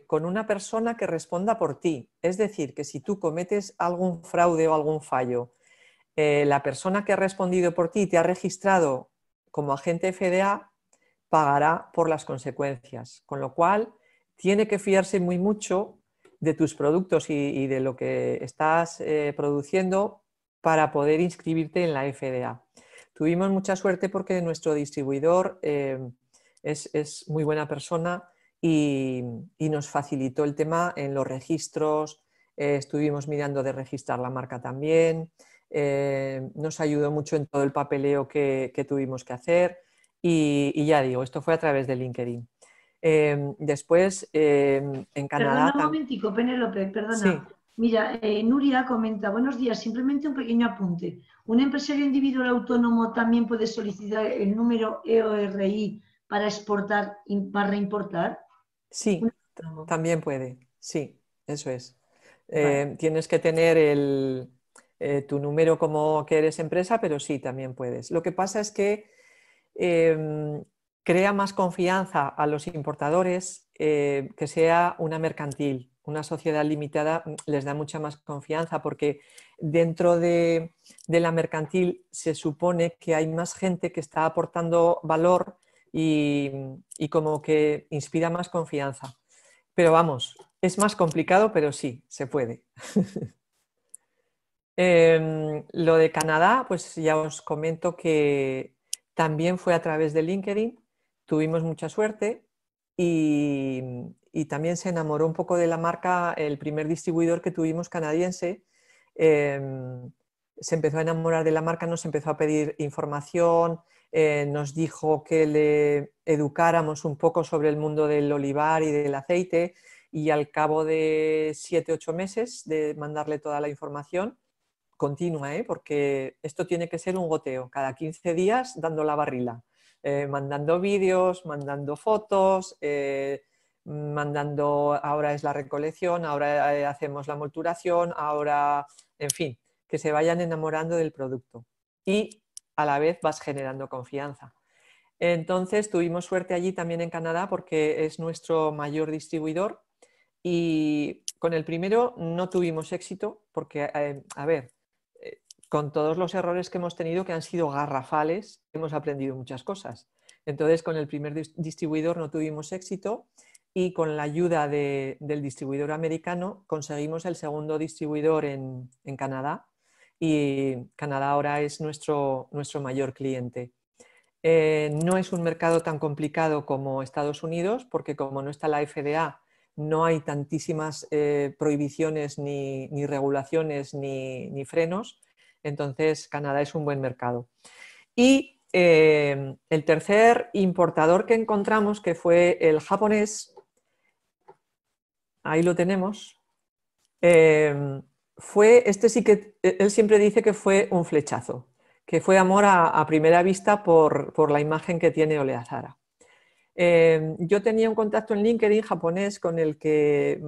con una persona que responda por ti. Es decir, que si tú cometes algún fraude o algún fallo, la persona que ha respondido por ti y te ha registrado como agente FDA pagará por las consecuencias. Con lo cual, tiene que fiarse muy mucho de tus productos y de lo que estás produciendo para poder inscribirte en la FDA. Tuvimos mucha suerte porque nuestro distribuidor es muy buena persona y nos facilitó el tema en los registros, estuvimos mirando de registrar la marca también, nos ayudó mucho en todo el papeleo que tuvimos que hacer y ya digo, esto fue a través de LinkedIn. Después, en Perdona Canadá un también... momentico, Penélope, perdona. Sí, Mira, Nuria comenta, buenos días, simplemente un pequeño apunte. ¿Un empresario individual autónomo también puede solicitar el número EORI para exportar y para importar? Un sí, autónomo. también puede, sí, eso es. Vale. Tienes que tener tu número como que eres empresa, pero sí, también puedes. Lo que pasa es que crea más confianza a los importadores que sea una mercantil. Una sociedad limitada les da mucha más confianza porque dentro de la mercantil se supone que hay más gente que está aportando valor y como que inspira más confianza. Pero vamos, es más complicado, pero sí, se puede. Lo de Canadá, pues ya os comento que también fue a través de LinkedIn, tuvimos mucha suerte y también se enamoró un poco de la marca el primer distribuidor que tuvimos canadiense. Se empezó a enamorar de la marca, nos empezó a pedir información, nos dijo que le educáramos un poco sobre el mundo del olivar y del aceite y al cabo de 7-8 meses de mandarle toda la información, continua, porque esto tiene que ser un goteo, cada 15 días dando la barrila, mandando vídeos, mandando fotos, mandando, ahora es la recolección, ahora hacemos la molturación, ahora, en fin, que se vayan enamorando del producto y a la vez vas generando confianza. Entonces tuvimos suerte allí también en Canadá porque es nuestro mayor distribuidor y con el primero no tuvimos éxito porque, a ver, con todos los errores que hemos tenido, que han sido garrafales, hemos aprendido muchas cosas. Entonces, con el primer distribuidor no tuvimos éxito y con la ayuda del distribuidor americano conseguimos el segundo distribuidor en Canadá y Canadá ahora es nuestro mayor cliente. No es un mercado tan complicado como Estados Unidos porque como no está la FDA, no hay tantísimas prohibiciones ni regulaciones ni frenos. Entonces, Canadá es un buen mercado. Y el tercer importador que encontramos, que fue el japonés, ahí lo tenemos, este sí que, él siempre dice que fue un flechazo, que fue amor a primera vista por la imagen que tiene Oleazara. Yo tenía un contacto en LinkedIn japonés con el que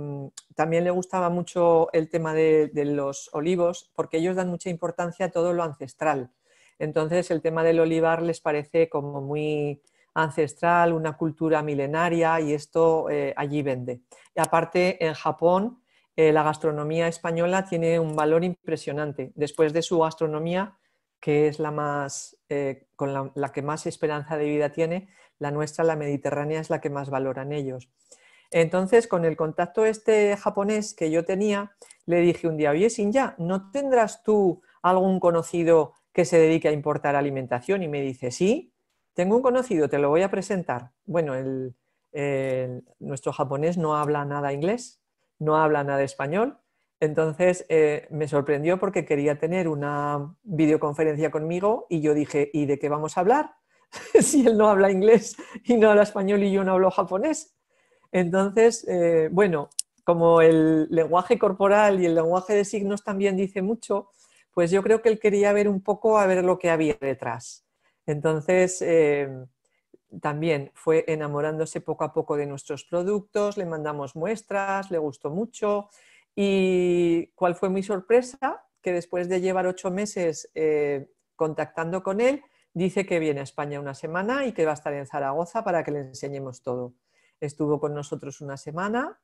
también le gustaba mucho el tema de los olivos, porque ellos dan mucha importancia a todo lo ancestral. Entonces el tema del olivar les parece como muy ancestral, una cultura milenaria y esto allí vende. Y aparte en Japón la gastronomía española tiene un valor impresionante. Después de su gastronomía, que es la más, con la que más esperanza de vida tiene, la nuestra, la mediterránea, es la que más valoran ellos. Entonces, con el contacto este japonés que yo tenía, le dije un día, oye, Shinya, ¿no tendrás tú algún conocido que se dedique a importar alimentación? Y me dice, sí, tengo un conocido, te lo voy a presentar. Bueno, nuestro japonés no habla nada inglés, no habla nada español, entonces me sorprendió porque quería tener una videoconferencia conmigo y yo dije, ¿y de qué vamos a hablar? Si él no habla inglés y no habla español y yo no hablo japonés. Entonces, bueno, como el lenguaje corporal y el lenguaje de signos también dice mucho, pues yo creo que él quería ver un poco a ver lo que había detrás. Entonces, también fue enamorándose poco a poco de nuestros productos, le mandamos muestras, le gustó mucho. ¿Y cuál fue mi sorpresa? Que después de llevar 8 meses contactando con él, dice que viene a España una semana y que va a estar en Zaragoza para que le enseñemos todo. Estuvo con nosotros una semana,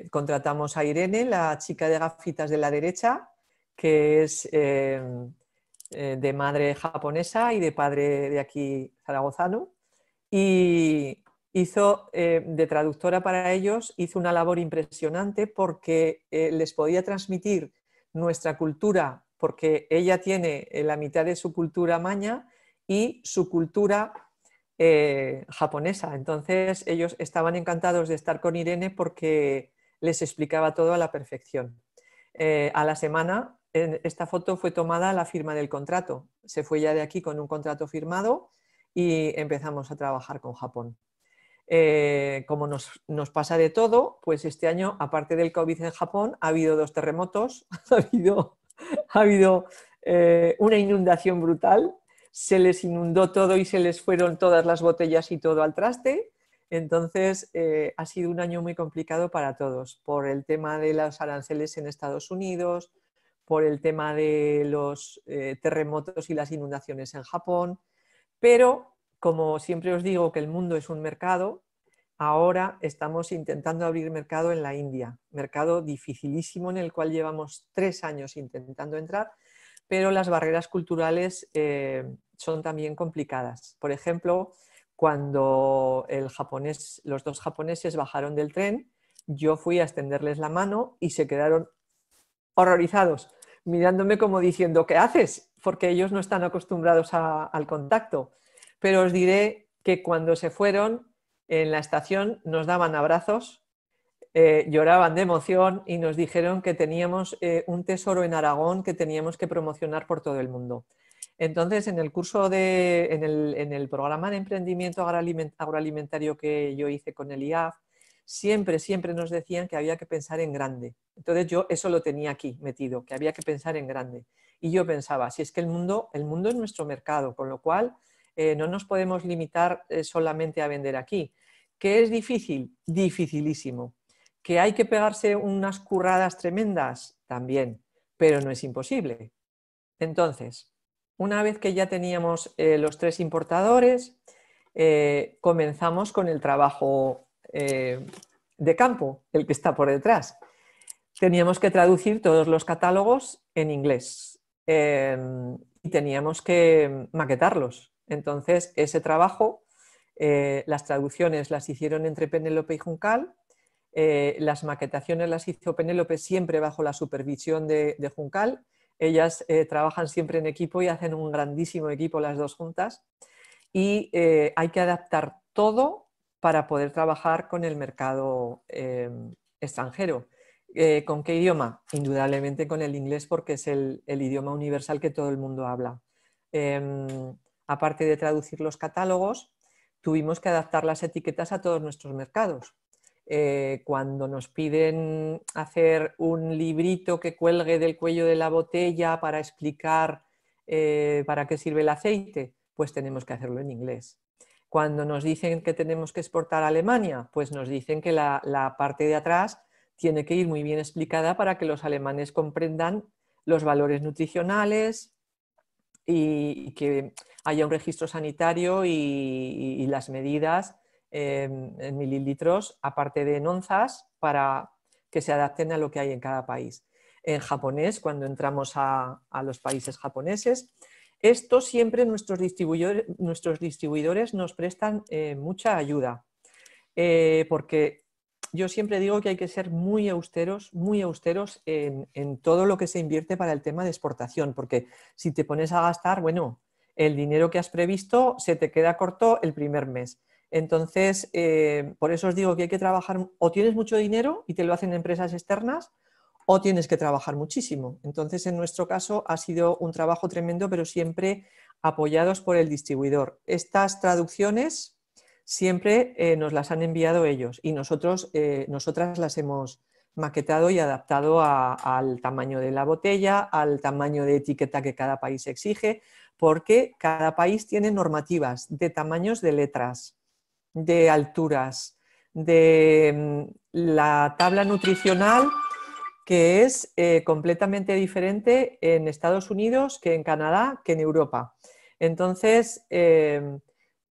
contratamos a Irene, la chica de gafitas de la derecha, que es de madre japonesa y de padre de aquí zaragozano, y hizo de traductora para ellos, hizo una labor impresionante porque les podía transmitir nuestra cultura, porque ella tiene la mitad de su cultura maña y su cultura japonesa. Entonces ellos estaban encantados de estar con Irene porque les explicaba todo a la perfección. A la semana, esta foto fue tomada a la firma del contrato. Se fue ya de aquí con un contrato firmado y empezamos a trabajar con Japón. Como nos pasa de todo, pues este año, aparte del COVID en Japón, ha habido 2 terremotos, ha habido una inundación brutal, se les inundó todo y se les fueron todas las botellas y todo al traste. Entonces, ha sido un año muy complicado para todos, por el tema de los aranceles en Estados Unidos, por el tema de los terremotos y las inundaciones en Japón, pero como siempre os digo que el mundo es un mercado, ahora estamos intentando abrir mercado en la India, mercado dificilísimo en el cual llevamos 3 años intentando entrar, pero las barreras culturales son también complicadas. Por ejemplo, cuando los 2 japoneses bajaron del tren, yo fui a extenderles la mano y se quedaron horrorizados, mirándome como diciendo, ¿qué haces? Porque ellos no están acostumbrados al contacto. Pero os diré que cuando se fueron, en la estación nos daban abrazos, lloraban de emoción y nos dijeron que teníamos un tesoro en Aragón que teníamos que promocionar por todo el mundo. Entonces, en el curso en el programa de emprendimiento agroalimentario que yo hice con el IAF, siempre nos decían que había que pensar en grande. Entonces yo eso lo tenía aquí metido, que había que pensar en grande. Y yo pensaba, si es que el mundo es nuestro mercado, con lo cual no nos podemos limitar solamente a vender aquí. ¿Que es difícil? Dificilísimo. ¿Que hay que pegarse unas curradas tremendas? También, pero no es imposible. Entonces, una vez que ya teníamos los 3 importadores, comenzamos con el trabajo de campo, el que está por detrás. Teníamos que traducir todos los catálogos en inglés y teníamos que maquetarlos. Entonces, ese trabajo, las traducciones las hicieron entre Penélope y Juncal, las maquetaciones las hizo Penélope siempre bajo la supervisión de Juncal. Ellas trabajan siempre en equipo y hacen un grandísimo equipo las 2 juntas. Y hay que adaptar todo para poder trabajar con el mercado extranjero. ¿Con qué idioma? Indudablemente con el inglés, porque es el idioma universal que todo el mundo habla. Aparte de traducir los catálogos, tuvimos que adaptar las etiquetas a todos nuestros mercados. Cuando nos piden hacer un librito que cuelgue del cuello de la botella para explicar para qué sirve el aceite, pues tenemos que hacerlo en inglés. Cuando nos dicen que tenemos que exportar a Alemania, pues nos dicen que la parte de atrás tiene que ir muy bien explicada para que los alemanes comprendan los valores nutricionales y que haya un registro sanitario y las medidas en mililitros, aparte de en onzas, para que se adapten a lo que hay en cada país. En japonés, cuando entramos a los países japoneses, esto siempre nuestros distribuidores nos prestan mucha ayuda, porque yo siempre digo que hay que ser muy austeros en todo lo que se invierte para el tema de exportación, porque si te pones a gastar, bueno, el dinero que has previsto se te queda corto el primer mes. Entonces, por eso os digo que hay que trabajar, o tienes mucho dinero y te lo hacen empresas externas, o tienes que trabajar muchísimo. Entonces, en nuestro caso ha sido un trabajo tremendo, pero siempre apoyados por el distribuidor. Estas traducciones siempre nos las han enviado ellos y nosotras las hemos maquetado y adaptado al tamaño de la botella, al tamaño de etiqueta que cada país exige, porque cada país tiene normativas de tamaños de letras, de alturas, de la tabla nutricional, que es completamente diferente en Estados Unidos que en Canadá, que en Europa. Entonces,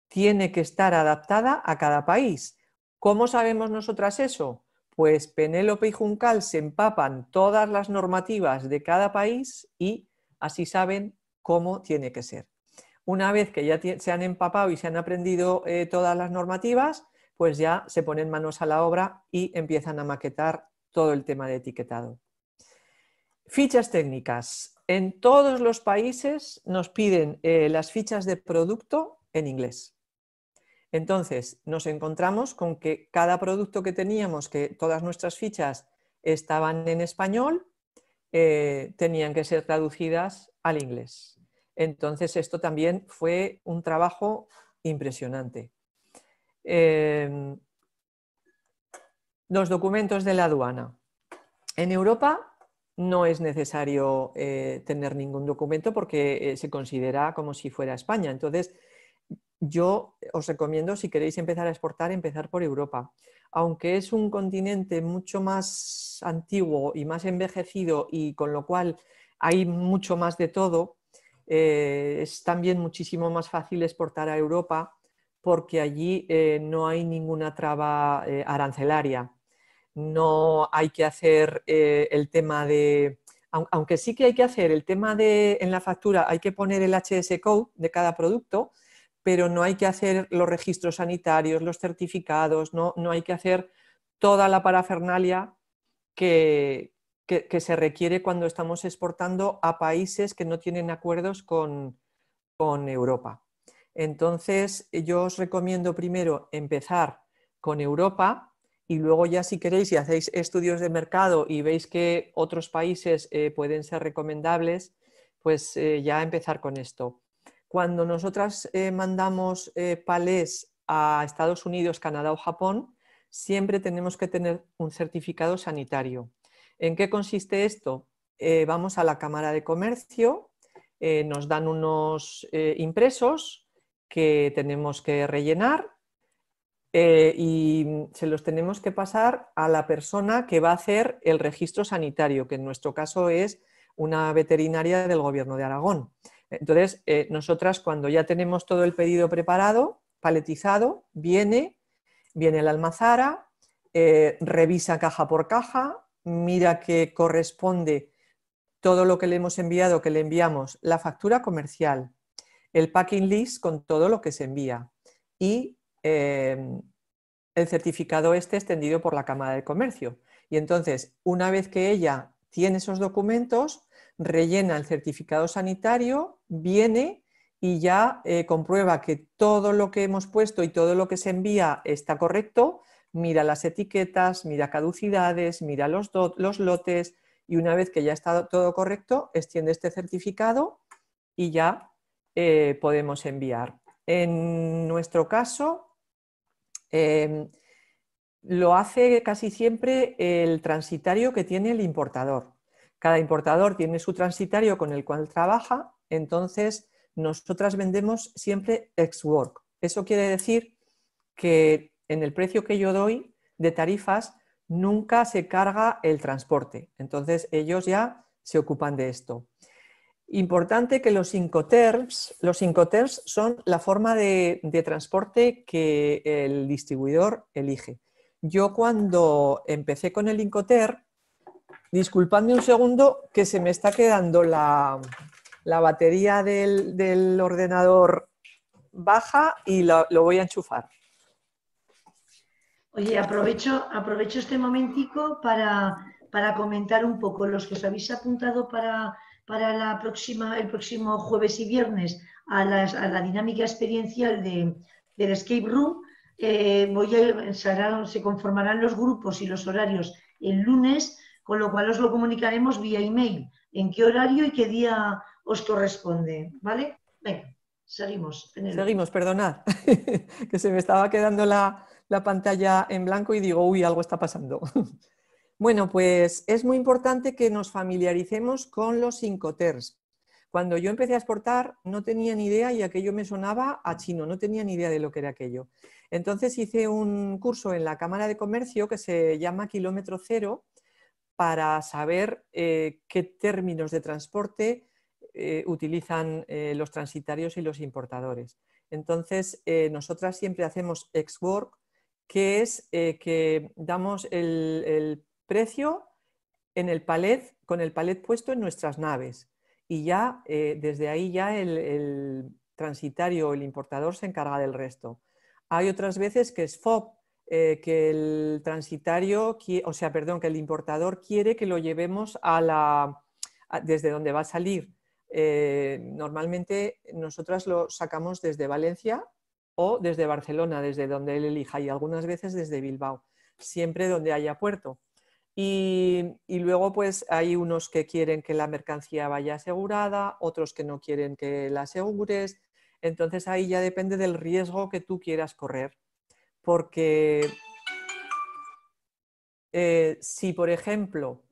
tiene que estar adaptada a cada país. ¿Cómo sabemos nosotras eso? Pues Penélope y Juncal se empapan todas las normativas de cada país y así saben cómo tiene que ser. Una vez que ya se han empapado y se han aprendido todas las normativas, pues ya se ponen manos a la obra y empiezan a maquetar todo el tema de etiquetado. Fichas técnicas. En todos los países nos piden las fichas de producto en inglés. Entonces, nos encontramos con que cada producto que teníamos, que todas nuestras fichas estaban en español, tenían que ser traducidas al inglés. Entonces, esto también fue un trabajo impresionante. Los documentos de la aduana. En Europa no es necesario tener ningún documento porque se considera como si fuera España. Entonces, yo os recomiendo, si queréis empezar a exportar, empezar por Europa. Aunque es un continente mucho más antiguo y más envejecido y con lo cual hay mucho más de todo, Es también muchísimo más fácil exportar a Europa porque allí no hay ninguna traba arancelaria. No hay que hacer el tema de... Aunque sí que hay que hacer el tema de, en la factura hay que poner el HS code de cada producto, pero no hay que hacer los registros sanitarios, los certificados, no hay que hacer toda la parafernalia que se requiere cuando estamos exportando a países que no tienen acuerdos con Europa. Entonces, yo os recomiendo primero empezar con Europa y luego ya si queréis y hacéis estudios de mercado y veis que otros países pueden ser recomendables, pues ya empezar con esto. Cuando nosotras mandamos palés a Estados Unidos, Canadá o Japón, siempre tenemos que tener un certificado sanitario. ¿En qué consiste esto? Vamos a la Cámara de Comercio, nos dan unos impresos que tenemos que rellenar y se los tenemos que pasar a la persona que va a hacer el registro sanitario, que en nuestro caso es una veterinaria del Gobierno de Aragón. Entonces, nosotras cuando ya tenemos todo el pedido preparado, paletizado, viene la almazara, revisa caja por caja, mira que corresponde todo lo que le hemos enviado, que le enviamos, la factura comercial, el packing list con todo lo que se envía y el certificado este extendido por la Cámara de Comercio. Y entonces, una vez que ella tiene esos documentos, rellena el certificado sanitario, viene y ya comprueba que todo lo que hemos puesto y todo lo que se envía está correcto, mira las etiquetas, mira caducidades, mira los lotes y una vez que ya está todo correcto, extiende este certificado y ya podemos enviar. En nuestro caso, lo hace casi siempre el transitario que tiene el importador. Cada importador tiene su transitario con el cual trabaja, entonces nosotras vendemos siempre ex-work. Eso quiere decir que en el precio que yo doy de tarifas nunca se carga el transporte, entonces ellos ya se ocupan de esto. Importante que los Incoterms son la forma de transporte que el distribuidor elige. Yo cuando empecé con el Incoterm, disculpadme un segundo que se me está quedando la batería del ordenador baja y lo voy a enchufar. Oye, aprovecho este momentico para comentar un poco los que os habéis apuntado para el próximo jueves y viernes a la dinámica experiencial del Escape Room. Se conformarán los grupos y los horarios el lunes, con lo cual os lo comunicaremos vía email. ¿En qué horario y qué día os corresponde? ¿Vale? Venga, seguimos. Seguimos, perdonad, que se me estaba quedando la pantalla en blanco y digo, uy, algo está pasando. Bueno, pues es muy importante que nos familiaricemos con los Incoterms. Cuando yo empecé a exportar no tenía ni idea y aquello me sonaba a chino, no tenía ni idea de lo que era aquello. Entonces hice un curso en la Cámara de Comercio que se llama Kilómetro Cero para saber qué términos de transporte utilizan los transitarios y los importadores. Entonces, nosotras siempre hacemos ex-work, que es que damos el precio en el palet, con el palet puesto en nuestras naves. Y ya desde ahí ya el transitario o el importador se encarga del resto. Hay otras veces que es FOB, que el transitario, que el importador quiere que lo llevemos desde donde va a salir. Normalmente nosotras lo sacamos desde Valencia o desde Barcelona, desde donde él elija, y algunas veces desde Bilbao, siempre donde haya puerto. Y luego pues hay unos que quieren que la mercancía vaya asegurada, otros que no quieren que la asegures, entonces ahí ya depende del riesgo que tú quieras correr, porque si por ejemplo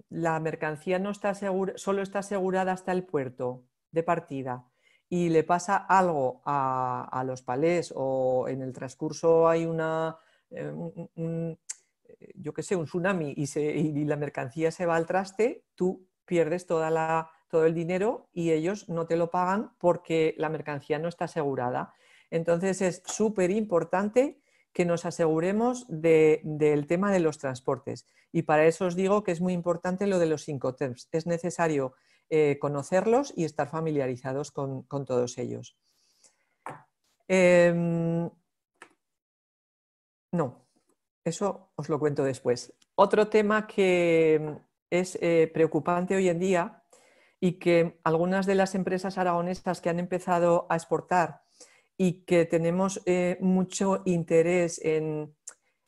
la mercancía no está solo está asegurada hasta el puerto de partida y le pasa algo a los palés o en el transcurso hay yo qué sé, un tsunami y la mercancía se va al traste, tú pierdes toda todo el dinero y ellos no te lo pagan porque la mercancía no está asegurada. Entonces es súper importante que nos aseguremos del tema de los transportes. Y para eso os digo que es muy importante lo de los Incoterms. Es necesario conocerlos y estar familiarizados con todos ellos. No, eso os lo cuento después. Otro tema que es preocupante hoy en día y que algunas de las empresas aragonesas que han empezado a exportar y que tenemos mucho interés en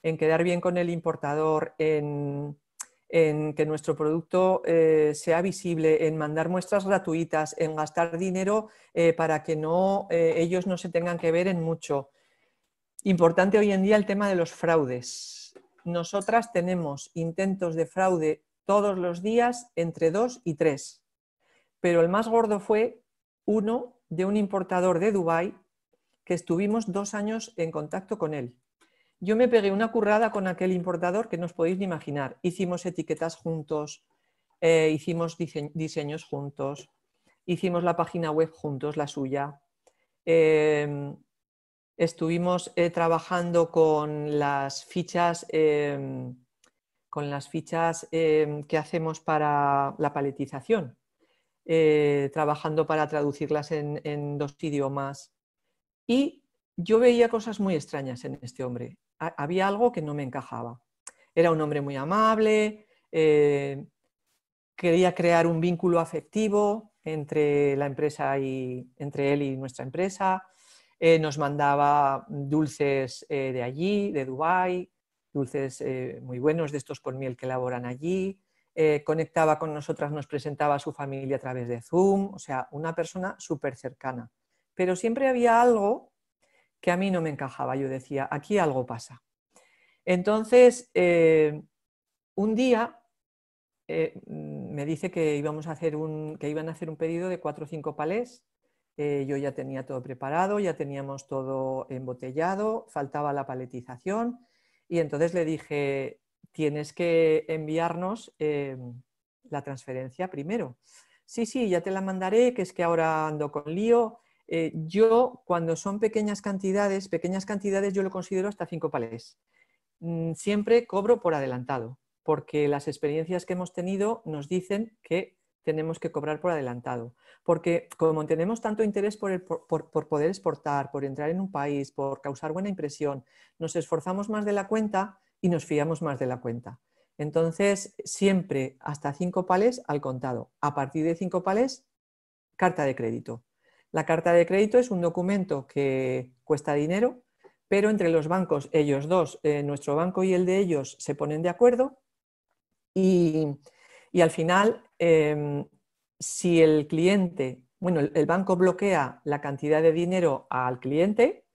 quedar bien con el importador, en que nuestro producto sea visible, en mandar muestras gratuitas, en gastar dinero para que ellos no se tengan que ver en mucho. Importante hoy en día el tema de los fraudes. Nosotras tenemos intentos de fraude todos los días entre 2 y 3, pero el más gordo fue uno de un importador de Dubái que estuvimos 2 años en contacto con él. Yo me pegué una currada con aquel importador que no os podéis ni imaginar. Hicimos etiquetas juntos, hicimos diseños juntos, hicimos la página web juntos, la suya. Estuvimos trabajando con las fichas, que hacemos para la paletización, trabajando para traducirlas en 2 idiomas. Y yo veía cosas muy extrañas en este hombre. Había algo que no me encajaba. Era un hombre muy amable, quería crear un vínculo afectivo entre la empresa entre él y nuestra empresa. Nos mandaba dulces de allí, de Dubái, dulces muy buenos de estos con miel que elaboran allí. Conectaba con nosotras, nos presentaba a su familia a través de Zoom, o sea, una persona súper cercana. Pero siempre había algo que a mí no me encajaba. Yo decía, aquí algo pasa. Entonces, un día me dice que iban a hacer un pedido de 4 o 5 palés. Yo ya tenía todo preparado, ya teníamos todo embotellado, faltaba la paletización y entonces le dije, tienes que enviarnos la transferencia primero. Sí, sí, ya te la mandaré, que es que ahora ando con lío. Yo, cuando son pequeñas cantidades yo lo considero hasta 5 palés. Siempre cobro por adelantado, porque las experiencias que hemos tenido nos dicen que tenemos que cobrar por adelantado, porque como tenemos tanto interés por poder exportar, por entrar en un país, por causar buena impresión, nos esforzamos más de la cuenta y nos fiamos más de la cuenta. Entonces, siempre hasta 5 palés al contado. A partir de 5 palés, carta de crédito. La carta de crédito es un documento que cuesta dinero, pero entre los bancos, ellos dos, nuestro banco y el de ellos, se ponen de acuerdo y al final, si el cliente, bueno, el banco bloquea la cantidad de dinero al cliente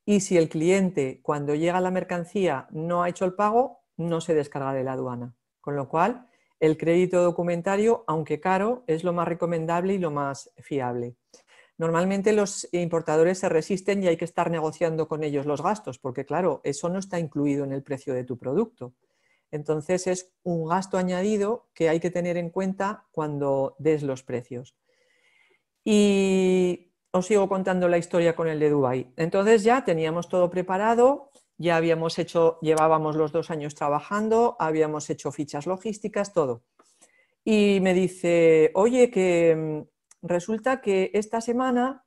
y si el cliente, cuando llega la mercancía, no ha hecho el pago, no se descarga de la aduana. Con lo cual, el crédito documentario, aunque caro, es lo más recomendable y lo más fiable. Normalmente los importadores se resisten y hay que estar negociando con ellos los gastos, porque claro, eso no está incluido en el precio de tu producto. Entonces es un gasto añadido que hay que tener en cuenta cuando des los precios. Y os sigo contando la historia con el de Dubái. Entonces ya teníamos todo preparado, ya llevábamos los 2 años trabajando, habíamos hecho fichas logísticas, todo. Y me dice, oye, que resulta que esta semana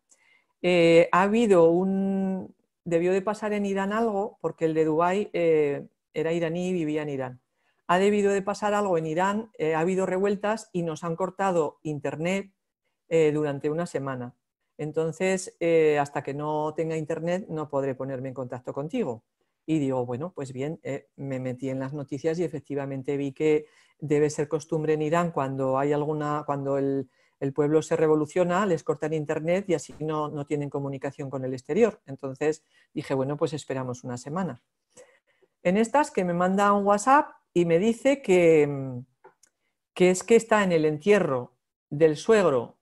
debió de pasar en Irán algo, porque el de Dubái era iraní y vivía en Irán. Ha debido de pasar algo en Irán, ha habido revueltas y nos han cortado internet durante una semana. Entonces, hasta que no tenga internet no podré ponerme en contacto contigo. Y digo, bueno, pues bien, me metí en las noticias y efectivamente vi que debe ser costumbre en Irán cuando el pueblo se revoluciona, les cortan internet y así no tienen comunicación con el exterior. Entonces dije, bueno, pues esperamos una semana. En estas que me manda un WhatsApp y me dice que es que está en el entierro del suegro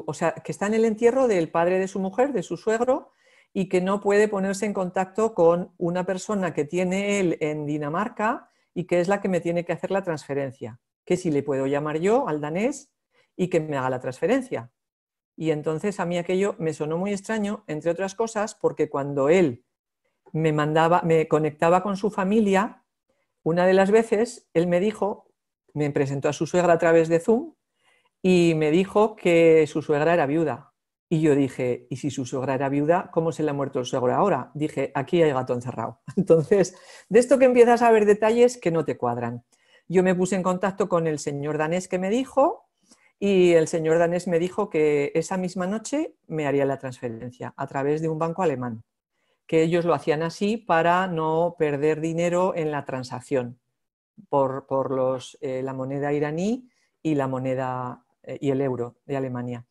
o sea, que está en el entierro del padre de su mujer, de su suegro, y que no puede ponerse en contacto con una persona que tiene él en Dinamarca y que es la que me tiene que hacer la transferencia. Que si le puedo llamar yo al danés y que me haga la transferencia. Y entonces a mí aquello me sonó muy extraño, entre otras cosas, porque cuando él me conectaba con su familia, una de las veces él me presentó a su suegra a través de Zoom y me dijo que su suegra era viuda. Y yo dije, ¿y si su suegra era viuda, cómo se le ha muerto el suegro ahora? Dije, aquí hay gato encerrado. Entonces, de esto que empiezas a ver detalles que no te cuadran. Yo me puse en contacto con el señor danés que me dijo, y el señor danés me dijo que esa misma noche me haría la transferencia a través de un banco alemán, que ellos lo hacían así para no perder dinero en la transacción por la moneda iraní y la moneda y el euro de Alemania.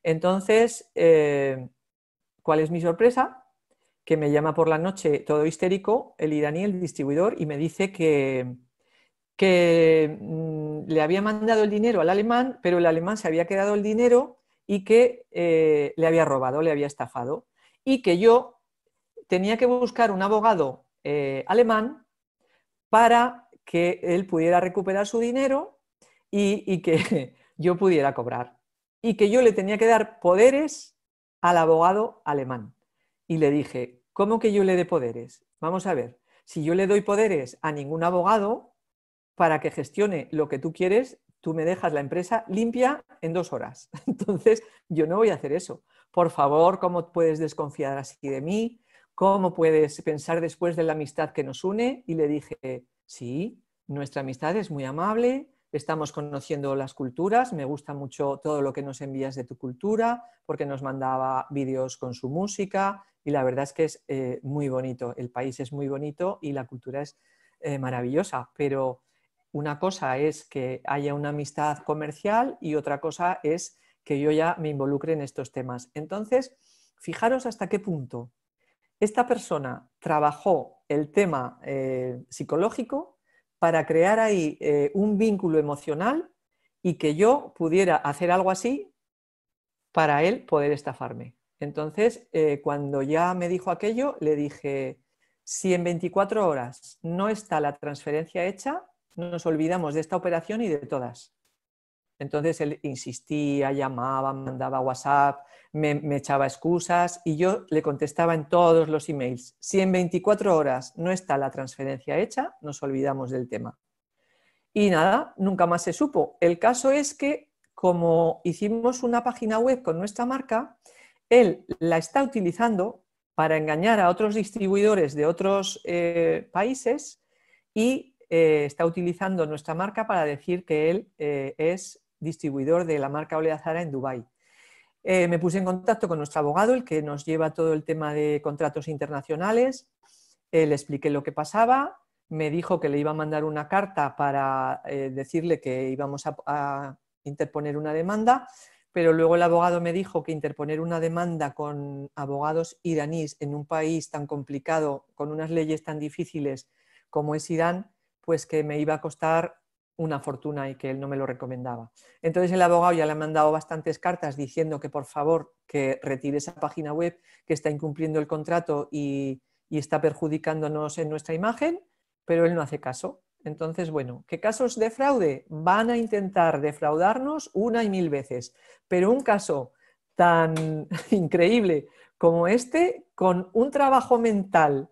Entonces, ¿cuál es mi sorpresa? Que me llama por la noche todo histérico el iraní, el distribuidor, y me dice que le había mandado el dinero al alemán, pero el alemán se había quedado el dinero y que le había robado, le había estafado, y que yo tenía que buscar un abogado alemán para que él pudiera recuperar su dinero y que yo pudiera cobrar. Y que yo le tenía que dar poderes al abogado alemán. Y le dije, ¿cómo que yo le dé poderes? Vamos a ver, si yo le doy poderes a ningún abogado para que gestione lo que tú quieres, tú me dejas la empresa limpia en 2 horas. Entonces, yo no voy a hacer eso. Por favor, ¿cómo puedes desconfiar así de mí? ¿Cómo puedes pensar después de la amistad que nos une? Y le dije, sí, nuestra amistad es muy amable, estamos conociendo las culturas, me gusta mucho todo lo que nos envías de tu cultura, porque nos mandaba vídeos con su música y la verdad es que es muy bonito, el país es muy bonito y la cultura es maravillosa, pero una cosa es que haya una amistad comercial y otra cosa es que yo ya me involucre en estos temas. Entonces, fijaros hasta qué punto esta persona trabajó el tema psicológico para crear ahí un vínculo emocional y que yo pudiera hacer algo así para él poder estafarme. Entonces, cuando ya me dijo aquello, le dije, si en 24 horas no está la transferencia hecha, nos olvidamos de esta operación y de todas. Entonces él insistía, llamaba, mandaba WhatsApp, me echaba excusas y yo le contestaba en todos los emails. Si en 24 horas no está la transferencia hecha, nos olvidamos del tema. Y nada, nunca más se supo. El caso es que como hicimos una página web con nuestra marca, él la está utilizando para engañar a otros distribuidores de otros países y está utilizando nuestra marca para decir que él es distribuidor de la marca Oleazara en Dubái. Me puse en contacto con nuestro abogado, el que nos lleva todo el tema de contratos internacionales, le expliqué lo que pasaba, me dijo que le iba a mandar una carta para decirle que íbamos a interponer una demanda, pero luego el abogado me dijo que interponer una demanda con abogados iraníes en un país tan complicado, con unas leyes tan difíciles como es Irán, pues que me iba a costar una fortuna y que él no me lo recomendaba. Entonces el abogado ya le ha mandado bastantes cartas diciendo que por favor que retire esa página web, que está incumpliendo el contrato y está perjudicándonos en nuestra imagen, pero él no hace caso. Entonces, bueno, ¿qué casos de fraude? Van a intentar defraudarnos 1 y 1000 veces, pero un caso tan increíble como este, con un trabajo mental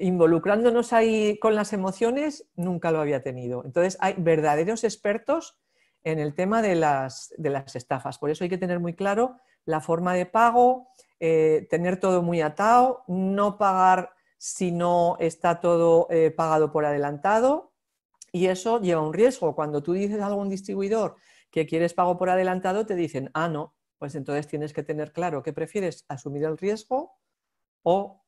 involucrándonos ahí con las emociones, nunca lo había tenido. Entonces hay verdaderos expertos en el tema de las estafas. Por eso hay que tener muy claro la forma de pago, tener todo muy atado, no pagar si no está todo pagado por adelantado, y eso lleva un riesgo. Cuando tú dices a algún distribuidor que quieres pago por adelantado, te dicen, ah, no, pues entonces tienes que tener claro que prefieres asumir el riesgo o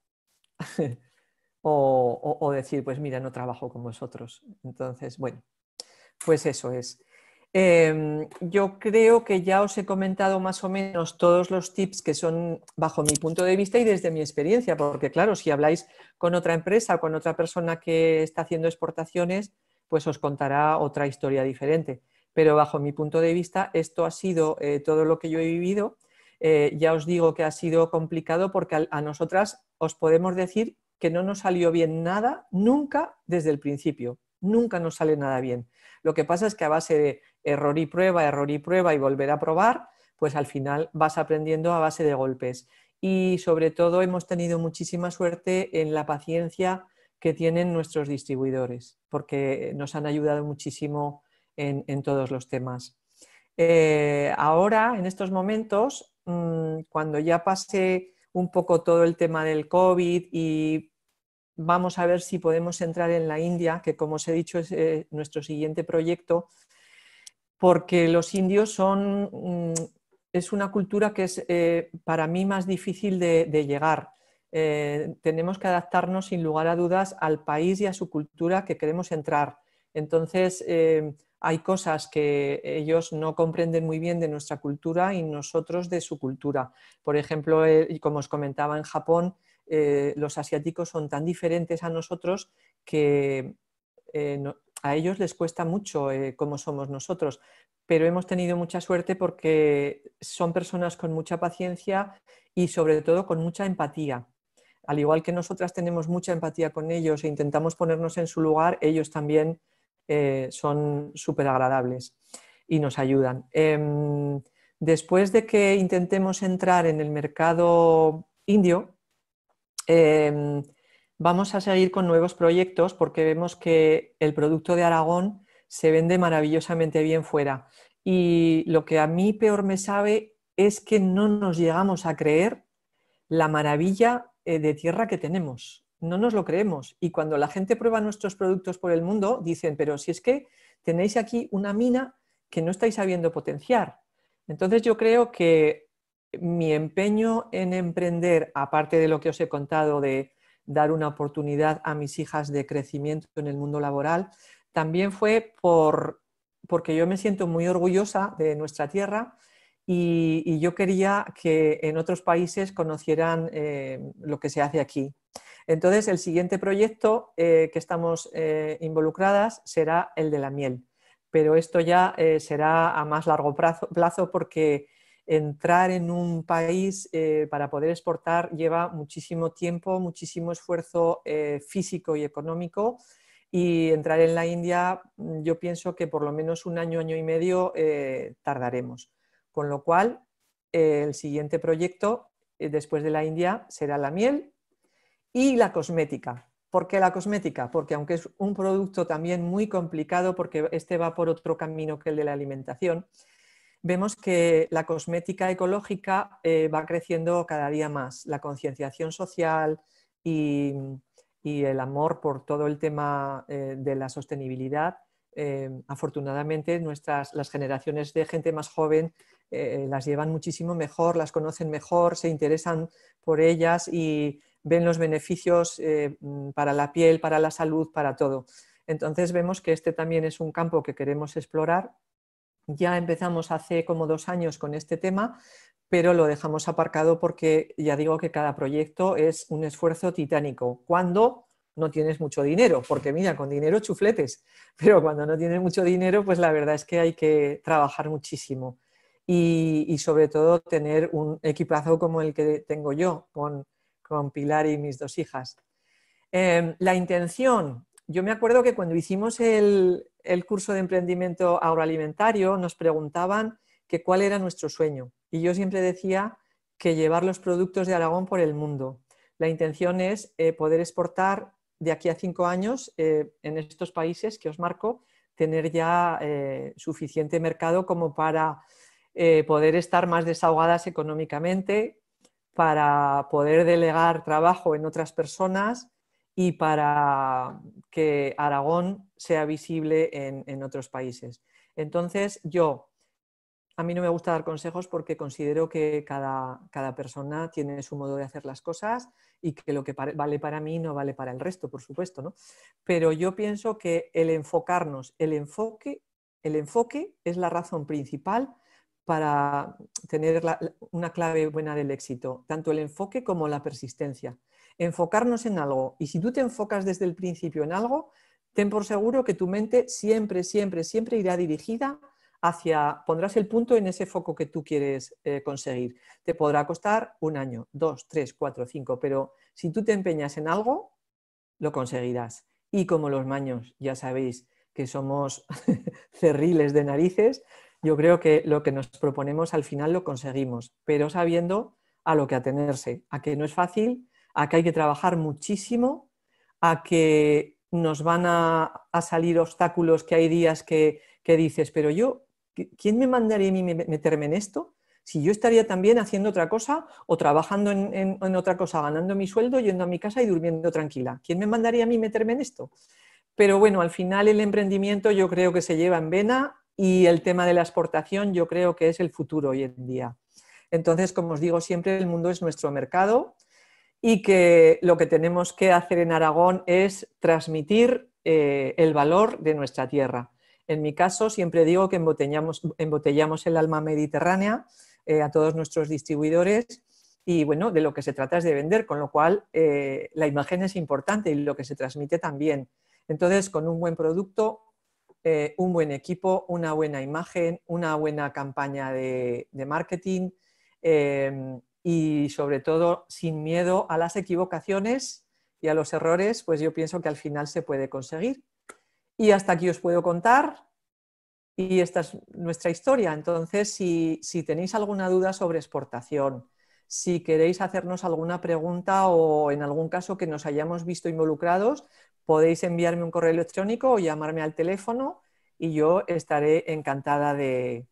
o decir, pues mira, no trabajo con vosotros. Entonces, bueno, pues eso es. Yo creo que ya os he comentado más o menos todos los tips que son bajo mi punto de vista y desde mi experiencia, porque claro, si habláis con otra empresa o con otra persona que está haciendo exportaciones, pues os contará otra historia diferente. Pero bajo mi punto de vista, esto ha sido todo lo que yo he vivido. Ya os digo que ha sido complicado porque a nosotras os podemos decir que no nos salió bien nada nunca desde el principio. Nunca nos sale nada bien. Lo que pasa es que a base de error y prueba y volver a probar, pues al final vas aprendiendo a base de golpes. Y sobre todo hemos tenido muchísima suerte en la paciencia que tienen nuestros distribuidores, porque nos han ayudado muchísimo en todos los temas. Ahora, en estos momentos, cuando ya pase un poco todo el tema del COVID y vamos a ver si podemos entrar en la India, que como os he dicho es nuestro siguiente proyecto, porque los indios es una cultura que es para mí más difícil de llegar. Tenemos que adaptarnos sin lugar a dudas al país y a su cultura que queremos entrar. Entonces, hay cosas que ellos no comprenden muy bien de nuestra cultura y nosotros de su cultura. Por ejemplo, como os comentaba, en Japón, los asiáticos son tan diferentes a nosotros que a ellos les cuesta mucho cómo somos nosotros, pero hemos tenido mucha suerte porque son personas con mucha paciencia y sobre todo con mucha empatía. Al igual que nosotras tenemos mucha empatía con ellos e intentamos ponernos en su lugar, ellos también son súper agradables y nos ayudan. Después de que intentemos entrar en el mercado indio, vamos a seguir con nuevos proyectos porque vemos que el producto de Aragón se vende maravillosamente bien fuera. Y lo que a mí peor me sabe es que no nos llegamos a creer la maravilla de tierra que tenemos. No nos lo creemos. Y cuando la gente prueba nuestros productos por el mundo, dicen, pero si es que tenéis aquí una mina que no estáis sabiendo potenciar. Entonces yo creo que mi empeño en emprender, aparte de lo que os he contado de dar una oportunidad a mis hijas de crecimiento en el mundo laboral, también fue porque yo me siento muy orgullosa de nuestra tierra y yo quería que en otros países conocieran lo que se hace aquí. Entonces, el siguiente proyecto que estamos involucradas será el de la miel, pero esto ya será a más largo plazo porque entrar en un país para poder exportar lleva muchísimo tiempo, muchísimo esfuerzo físico y económico, y entrar en la India yo pienso que por lo menos un año, año y medio tardaremos. Con lo cual, el siguiente proyecto después de la India será la miel y la cosmética. ¿Por qué la cosmética? Porque aunque es un producto también muy complicado, porque este va por otro camino que el de la alimentación, vemos que la cosmética ecológica va creciendo cada día más. La concienciación social y el amor por todo el tema de la sostenibilidad, afortunadamente las generaciones de gente más joven las llevan muchísimo mejor, las conocen mejor, se interesan por ellas y ven los beneficios para la piel, para la salud, para todo. Entonces vemos que este también es un campo que queremos explorar. Ya empezamos hace como 2 años con este tema, pero lo dejamos aparcado porque ya digo que cada proyecto es un esfuerzo titánico. Cuando no tienes mucho dinero, porque mira, con dinero chufletes, pero cuando no tienes mucho dinero, pues la verdad es que hay que trabajar muchísimo y sobre todo tener un equipazo como el que tengo yo con Pilar y mis 2 hijas. La intención, yo me acuerdo que cuando hicimos el curso de emprendimiento agroalimentario nos preguntaban que cuál era nuestro sueño y yo siempre decía que llevar los productos de Aragón por el mundo. La intención es poder exportar de aquí a 5 años en estos países que os marco, tener ya suficiente mercado como para poder estar más desahogadas económicamente, para poder delegar trabajo en otras personas y para que Aragón sea visible en otros países. Entonces, a mí no me gusta dar consejos porque considero que cada persona tiene su modo de hacer las cosas y que lo que vale para mí no vale para el resto, por supuesto, ¿no? Pero yo pienso que el enfocarnos, el enfoque es la razón principal para tener una clave buena del éxito, tanto el enfoque como la persistencia. Enfocarnos en algo, y si tú te enfocas desde el principio en algo, ten por seguro que tu mente siempre, siempre, siempre irá dirigida pondrás el punto en ese foco que tú quieres conseguir. Te podrá costar 1 año, 2, 3, 4, 5, pero si tú te empeñas en algo, lo conseguirás. y como los maños, ya sabéis que somos cerriles de narices, yo creo que lo que nos proponemos al final lo conseguimos, pero sabiendo a lo que atenerse, a que no es fácil, a que hay que trabajar muchísimo, a que nos van a salir obstáculos, que hay días que dices, pero yo, ¿quién me mandaría a mí meterme en esto? Si yo estaría también haciendo otra cosa o trabajando en otra cosa, ganando mi sueldo, yendo a mi casa y durmiendo tranquila. ¿Quién me mandaría a mí meterme en esto? Pero bueno, al final el emprendimiento yo creo que se lleva en vena y el tema de la exportación yo creo que es el futuro hoy en día. Entonces, como os digo siempre, el mundo es nuestro mercado y que lo que tenemos que hacer en Aragón es transmitir el valor de nuestra tierra. En mi caso, siempre digo que embotellamos el alma mediterránea a todos nuestros distribuidores y bueno, de lo que se trata es de vender, con lo cual la imagen es importante y lo que se transmite también. Entonces, con un buen producto, un buen equipo, una buena imagen, una buena campaña de marketing y sobre todo sin miedo a las equivocaciones y a los errores, pues yo pienso que al final se puede conseguir. Y hasta aquí os puedo contar y esta es nuestra historia. Entonces, si tenéis alguna duda sobre exportación, si queréis hacernos alguna pregunta o en algún caso que nos hayamos visto involucrados, podéis enviarme un correo electrónico o llamarme al teléfono y yo estaré encantada de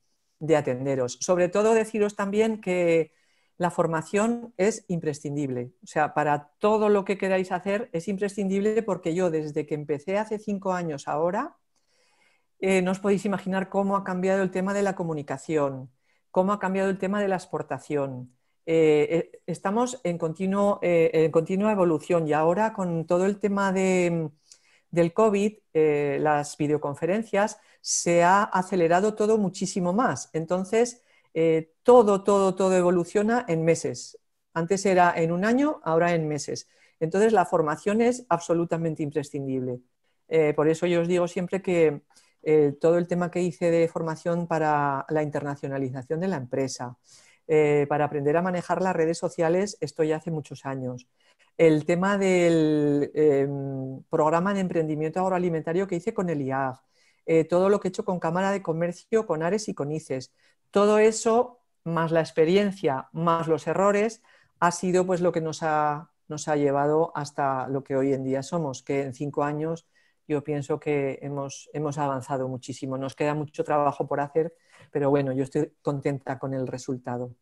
atenderos. Sobre todo deciros también que la formación es imprescindible. O sea, para todo lo que queráis hacer es imprescindible porque yo desde que empecé hace 5 años ahora, no os podéis imaginar cómo ha cambiado el tema de la comunicación, cómo ha cambiado el tema de la exportación. Estamos en continua evolución y ahora con todo el tema del COVID, las videoconferencias, se ha acelerado todo muchísimo más. Entonces, todo evoluciona en meses. Antes era en un año, ahora en meses. Entonces, la formación es absolutamente imprescindible. Por eso yo os digo siempre que todo el tema que hice de formación para la internacionalización de la empresa, para aprender a manejar las redes sociales, esto ya hace muchos años. El tema del programa de emprendimiento agroalimentario que hice con el IAG, todo lo que he hecho con Cámara de Comercio, con ARES y con ICES, todo eso, más la experiencia, más los errores, ha sido pues lo que nos ha llevado hasta lo que hoy en día somos, que en 5 años yo pienso que hemos avanzado muchísimo. Nos queda mucho trabajo por hacer, pero bueno, yo estoy contenta con el resultado.